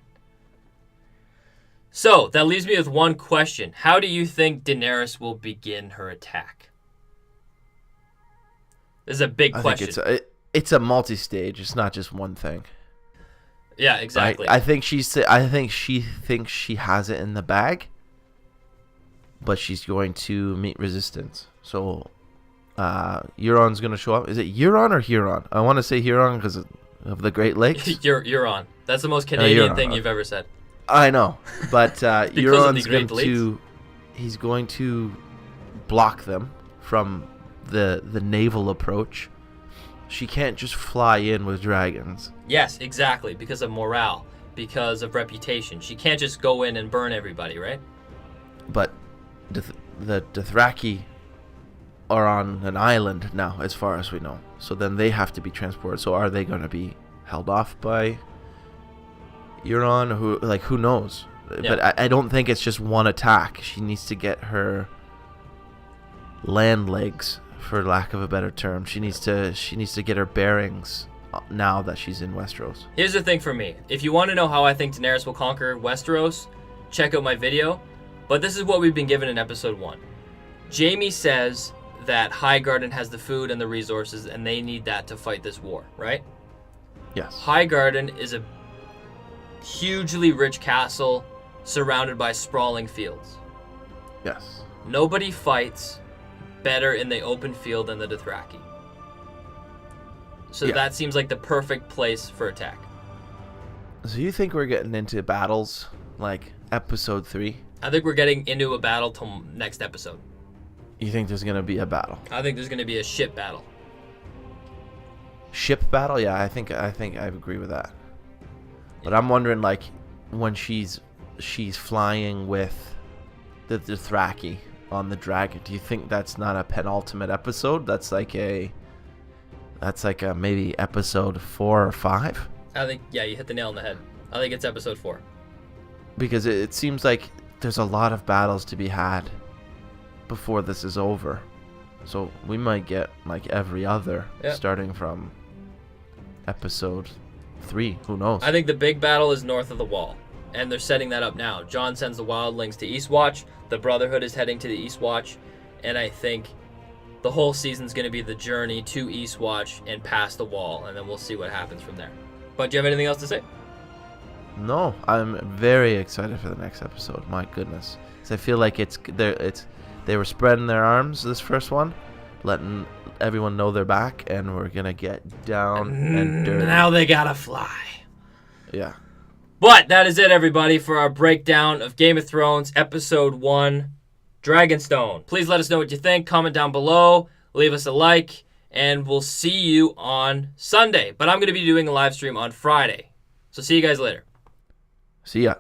So that leaves me with one question. How do you think Daenerys will begin her attack? This is a big question. I think it's a multi-stage. It's not just one thing. Yeah, exactly. I think she thinks she has it in the bag, but she's going to meet resistance. So Euron's going to show up. Is it Euron or Huron? I want to say Huron because of the Great Lakes. Euron. That's the most Canadian thing you've ever said. I know, but Euron's going to block them from the naval approach. She can't just fly in with dragons. Yes, exactly, because of morale, because of reputation. She can't just go in and burn everybody, right? But the Dothraki are on an island now, as far as we know. So then they have to be transported. So are they going to be held off by Euron? Who knows? Yeah. But I don't think it's just one attack. She needs to get her land legs, for lack of a better term. She needs to get her bearings now that she's in Westeros. Here's the thing for me. If you want to know how I think Daenerys will conquer Westeros, check out my video. But this is what we've been given in episode 1. Jaime says that Highgarden has the food and the resources, and they need that to fight this war, right? Yes. Highgarden is a hugely rich castle surrounded by sprawling fields. Yes. Nobody fights better in the open field than the Dothraki. So that seems like the perfect place for attack. So you think we're getting into battles like episode 3? I think we're getting into a battle till next episode. You think there's going to be a battle? I think there's going to be a ship battle. Ship battle? Yeah, I think I agree with that. But I'm wondering, like, when she's flying with the Dothraki on the dragon, do you think that's not a penultimate episode? That's like a maybe episode 4 or 5? I think, yeah, you hit the nail on the head. I think it's episode 4. Because it seems like there's a lot of battles to be had before this is over. So we might get like every other, starting from episode 3. Who knows? I think the big battle is north of the wall, and they're setting that up now. Jon sends the wildlings to Eastwatch. The Brotherhood is heading to the Eastwatch, and I think the whole season's going to be the journey to Eastwatch and past the wall, and then we'll see what happens from there. But do you have anything else to say? No, I'm very excited for the next episode. My goodness, 'cause I feel like they were spreading their arms this first one, letting everyone know they're back, and we're gonna get down and dirty. Now they gotta fly. Yeah. But that is it, everybody, for our breakdown of Game of Thrones Episode 1, Dragonstone. Please let us know what you think. Comment down below. Leave us a like. And we'll see you on Sunday. But I'm going to be doing a live stream on Friday. So see you guys later. See ya.